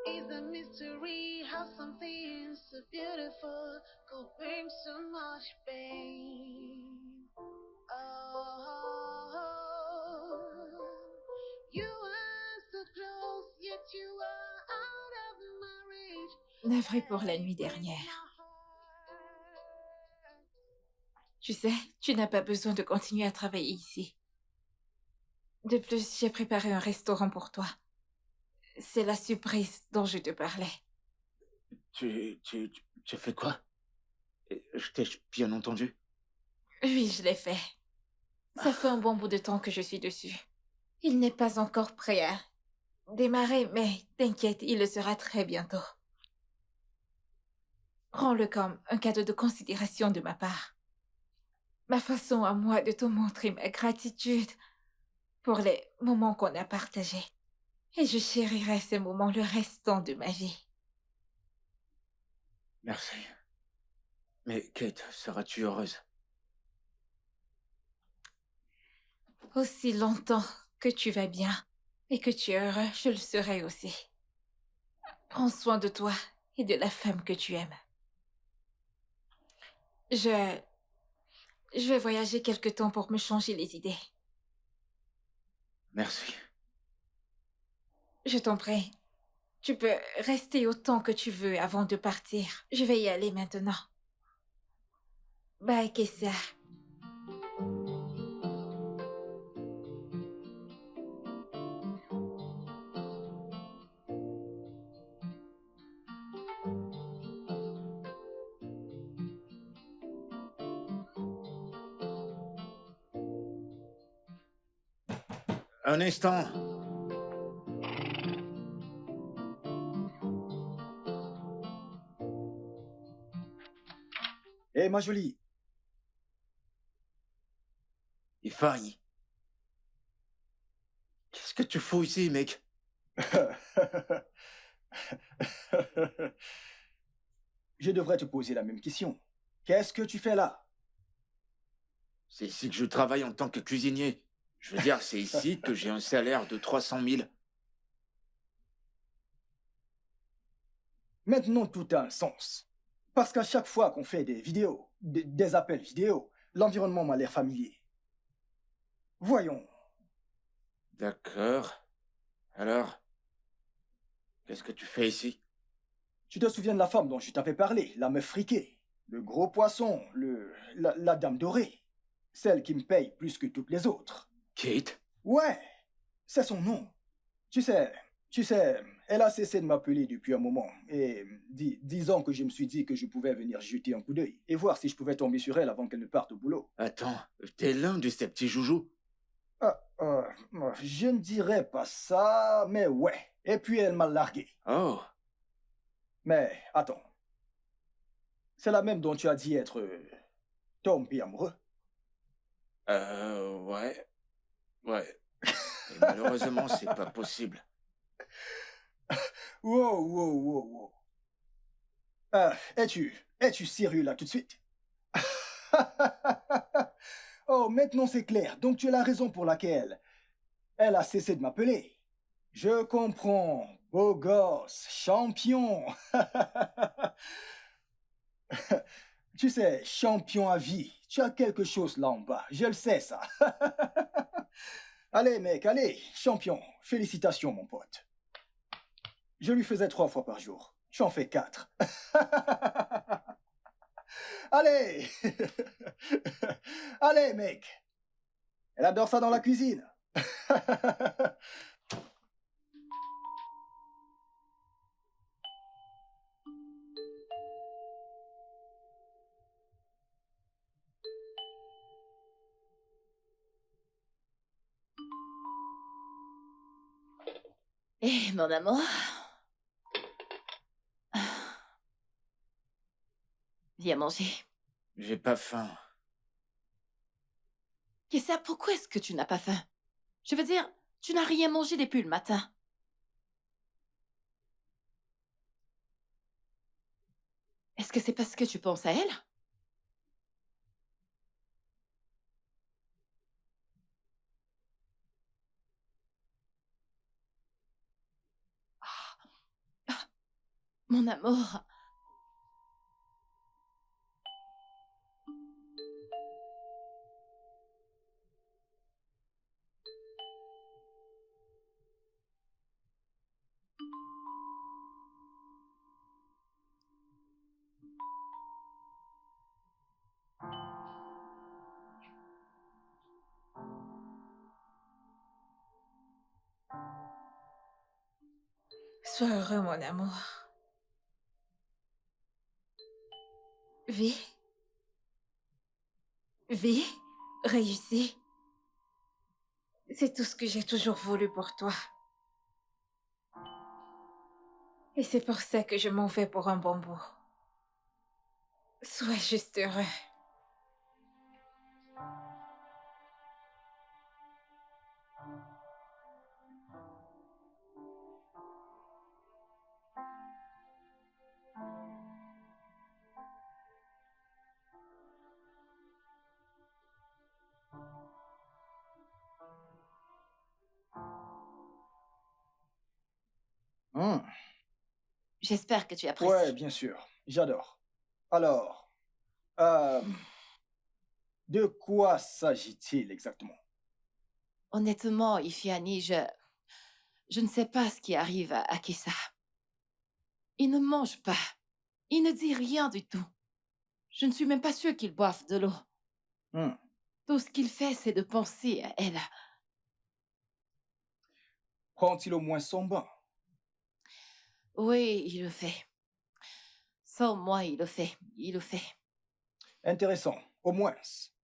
It's a mystery how something so beautiful could bring so much pain. Oh, you are so close, yet you are out of my reach. Navré pour la nuit dernière. Tu sais, tu n'as pas besoin de continuer à travailler ici. De plus, j'ai préparé un restaurant pour toi. C'est la surprise dont je te parlais. Tu as fait quoi? Je t'ai bien entendu. Oui, je l'ai fait. Ça fait un bon bout de temps que je suis dessus. Il n'est pas encore prêt à démarrer, mais t'inquiète, il le sera très bientôt. Prends-le comme un cadeau de considération de ma part. Ma façon à moi de te montrer ma gratitude pour les moments qu'on a partagés. Et je chérirai ces moments le restant de ma vie. Merci. Mais Kate, seras-tu heureuse? Aussi longtemps que tu vas bien et que tu es heureux, je le serai aussi. Prends soin de toi et de la femme que tu aimes. Je vais voyager quelque temps pour me changer les idées. Merci. Je t'en prie. Tu peux rester autant que tu veux avant de partir. Je vais y aller maintenant. Bye, Kessia. Un instant. Hé, ma jolie. Il faille. Qu'est-ce que tu fous ici, mec? Je devrais te poser la même question. Qu'est-ce que tu fais là? C'est ici que je travaille en tant que cuisinier. Je veux dire, c'est ici que j'ai un salaire de 300 000. Maintenant, tout a un sens. Parce qu'à chaque fois qu'on fait des vidéos, des appels vidéo, l'environnement m'a l'air familier. Voyons. D'accord. Alors, qu'est-ce que tu fais ici? Tu te souviens de la femme dont je t'avais parlé, la meuf friquée, le gros poisson, la dame dorée, celle qui me paye plus que toutes les autres. Kate? Ouais, c'est son nom. Tu sais, elle a cessé de m'appeler depuis un moment. Et disons que je me suis dit que je pouvais venir jeter un coup d'œil et voir si je pouvais tomber sur elle avant qu'elle ne parte au boulot. Attends, t'es l'un de ces petits joujoux? Je ne dirais pas ça, mais ouais. Et puis elle m'a largué. Oh, Mais attends. C'est la même dont tu as dit être tombé amoureux. ouais. Ouais. Et malheureusement, c'est pas possible. Wow. Es-tu sérieux là tout de suite? Oh, maintenant c'est clair. Donc tu as la raison pour laquelle elle a cessé de m'appeler. Je comprends. Beau gosse, champion. Tu sais, champion à vie. Tu as quelque chose là en bas. Je le sais, ça. Allez, mec, allez. Champion. Félicitations, mon pote. Je lui faisais 3 fois par jour. Tu en fais 4. Allez. Allez, mec. Elle adore ça dans la cuisine. Eh, mon amour. Viens manger. J'ai pas faim. Kessa, pourquoi est-ce que tu n'as pas faim? Je veux dire, tu n'as rien mangé depuis le matin. Est-ce que c'est parce que tu penses à elle? Mon amour. Sois heureux, mon amour. Vis. Vis. Réussis. C'est tout ce que j'ai toujours voulu pour toi. Et c'est pour ça que je m'en vais pour un bon bout. Sois juste heureux. Hmm. J'espère que tu apprécies. Ouais, bien sûr. J'adore. Alors, euh, de quoi s'agit-il exactement? Honnêtement, Ifiani, je ne sais pas ce qui arrive à Kessa. Il ne mange pas. Il ne dit rien du tout. Je ne suis même pas sûre qu'il boive de l'eau. Hmm. Tout ce qu'il fait, c'est de penser à elle. Prend-il au moins son bain? Oui, il le fait. Sans moi, il le fait. Il le fait. Intéressant. Au moins,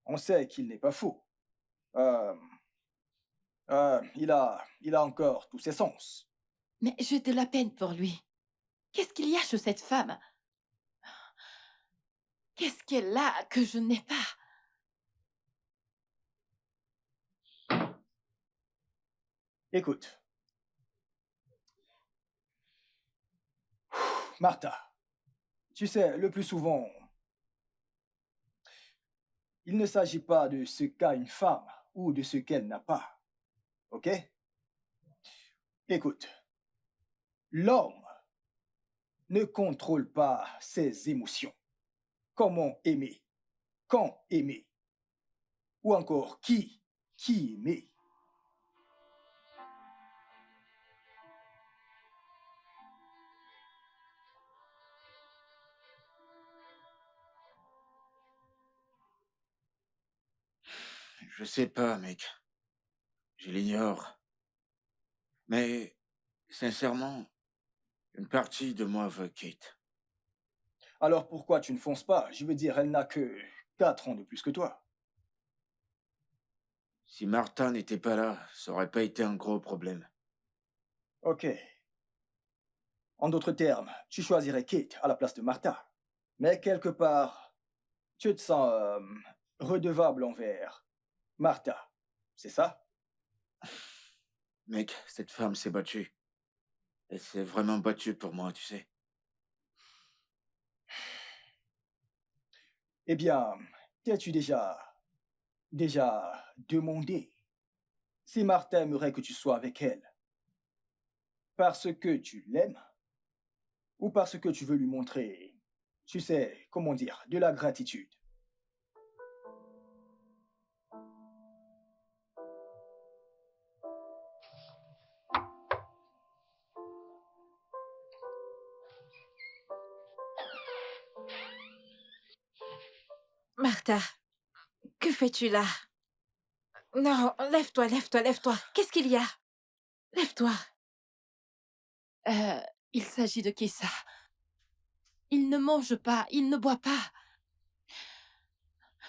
on sait qu'il n'est pas fou. Euh, il a encore tous ses sens. Mais j'ai de la peine pour lui. Qu'est-ce qu'il y a chez cette femme? Qu'est-ce qu'elle a que je n'ai pas? Écoute. Martha, tu sais, le plus souvent, il ne s'agit pas de ce qu'a une femme ou de ce qu'elle n'a pas. OK? Écoute, l'homme ne contrôle pas ses émotions. Comment aimer? Quand aimer? Ou encore qui aimer? Je sais pas, mec. Je l'ignore. Mais, sincèrement, une partie de moi veut Kate. Alors pourquoi tu ne fonces pas? Je veux dire, elle n'a que 4 ans de plus que toi. Si Martha n'était pas là, ça aurait pas été un gros problème. OK. En d'autres termes, tu choisirais Kate à la place de Martha. Mais quelque part, tu te sens redevable envers Martha. C'est ça? Mec, cette femme s'est battue. Elle s'est vraiment battue pour moi, tu sais. Eh bien, t'es-tu déjà demandé si Martha aimerait que tu sois avec elle parce que tu l'aimes ou parce que tu veux lui montrer, tu sais, comment dire, de la gratitude? Martha, que fais-tu là? Non, lève-toi, lève-toi, lève-toi. Qu'est-ce qu'il y a? Lève-toi. Euh, il s'agit de Kessa. Il ne mange pas, il ne boit pas.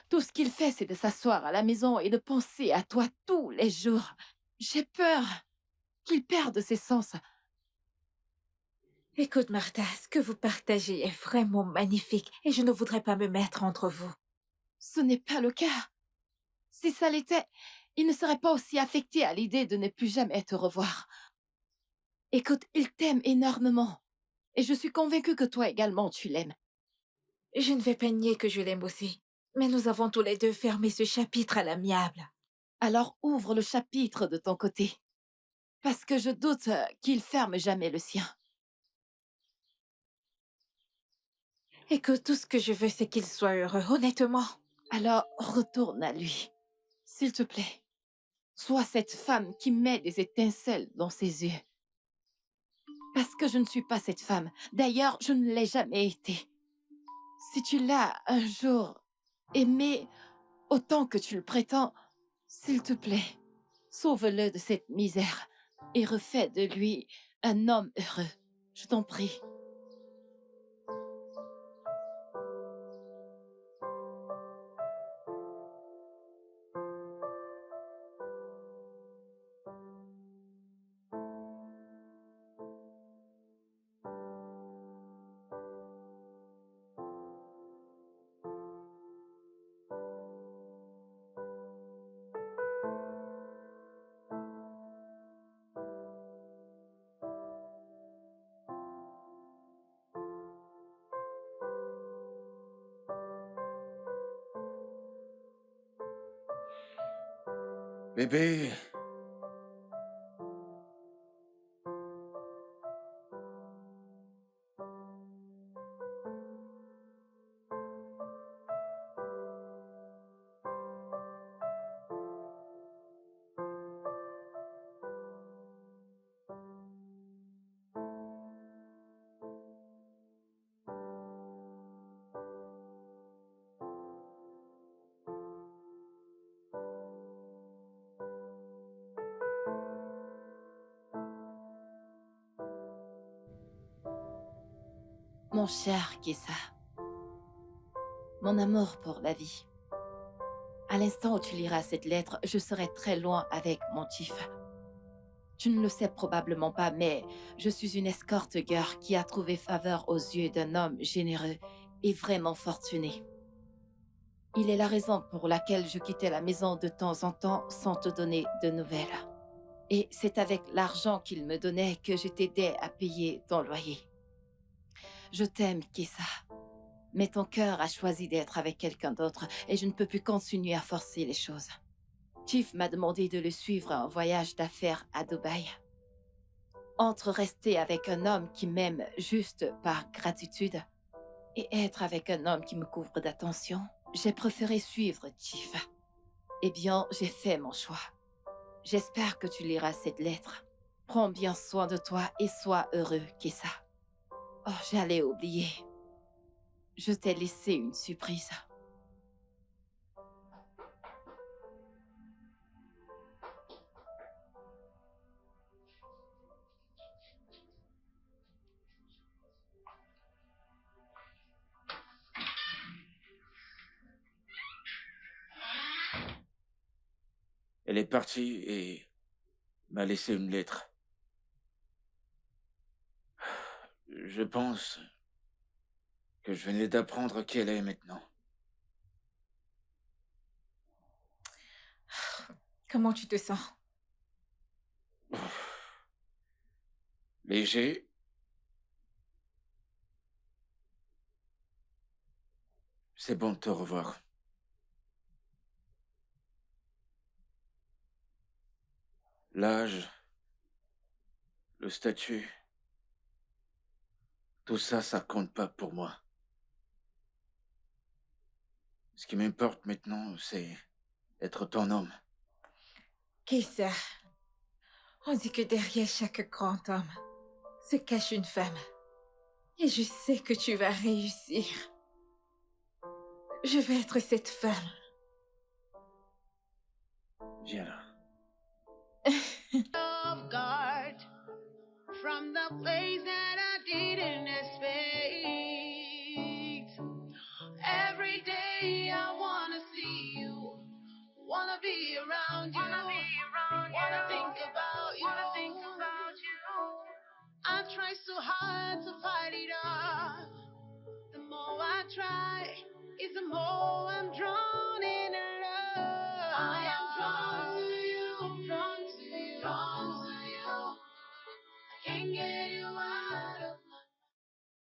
Tout ce qu'il fait, c'est de s'asseoir à la maison et de penser à toi tous les jours. J'ai peur qu'il perde ses sens. Écoute, Martha, ce que vous partagez est vraiment magnifique et je ne voudrais pas me mettre entre vous. Ce n'est pas le cas. Si ça l'était, il ne serait pas aussi affecté à l'idée de ne plus jamais te revoir. Écoute, il t'aime énormément. Et je suis convaincue que toi également, tu l'aimes. Je ne vais pas nier que je l'aime aussi, mais nous avons tous les deux fermé ce chapitre à l'amiable. Alors ouvre le chapitre de ton côté. Parce que je doute qu'il ferme jamais le sien. Écoute, tout ce que je veux, c'est qu'il soit heureux, honnêtement. Alors retourne à lui. S'il te plaît. Sois cette femme qui met des étincelles dans ses yeux. Parce que je ne suis pas cette femme. D'ailleurs, je ne l'ai jamais été. Si tu l'as un jour aimé autant que tu le prétends, s'il te plaît, sauve-le de cette misère et refais de lui un homme heureux. Je t'en prie. Bébé, Mon cher Kessa, mon amour pour la vie. À l'instant où tu liras cette lettre, je serai très loin avec mon chief. Tu ne le sais probablement pas, mais je suis une escorte girl qui a trouvé faveur aux yeux d'un homme généreux et vraiment fortuné. Il est la raison pour laquelle je quittais la maison de temps en temps sans te donner de nouvelles. Et c'est avec l'argent qu'il me donnait que je t'aidais à payer ton loyer. Je t'aime, Kessa. Mais ton cœur a choisi d'être avec quelqu'un d'autre et je ne peux plus continuer à forcer les choses. Chief m'a demandé de le suivre en voyage d'affaires à Dubaï. Entre rester avec un homme qui m'aime juste par gratitude et être avec un homme qui me couvre d'attention, j'ai préféré suivre Chief. Eh bien, j'ai fait mon choix. J'espère que tu liras cette lettre. Prends bien soin de toi et sois heureux, Kessa. Oh, j'allais oublier. Je t'ai laissé une surprise. elle est partie et m'a laissé une lettre. Je pense que je venais d'apprendre qui elle est maintenant. Comment tu te sens? Léger. C'est bon de te revoir. L'âge, le statut, tout ça, ça compte pas pour moi. Ce qui m'importe maintenant, c'est être ton homme. Qu'est-ce ça? On dit que derrière chaque grand homme se cache une femme. Et je sais que tu vas réussir. Je vais être cette femme. Viens là. Off guard from the place that I didn't expect. Every day I wanna see you, wanna be around you, wanna think about you. I try so hard to fight it off. The more I try, is the more I'm drawn in love. I am drawn to you, drawn to you, drawn to you. I can't get you out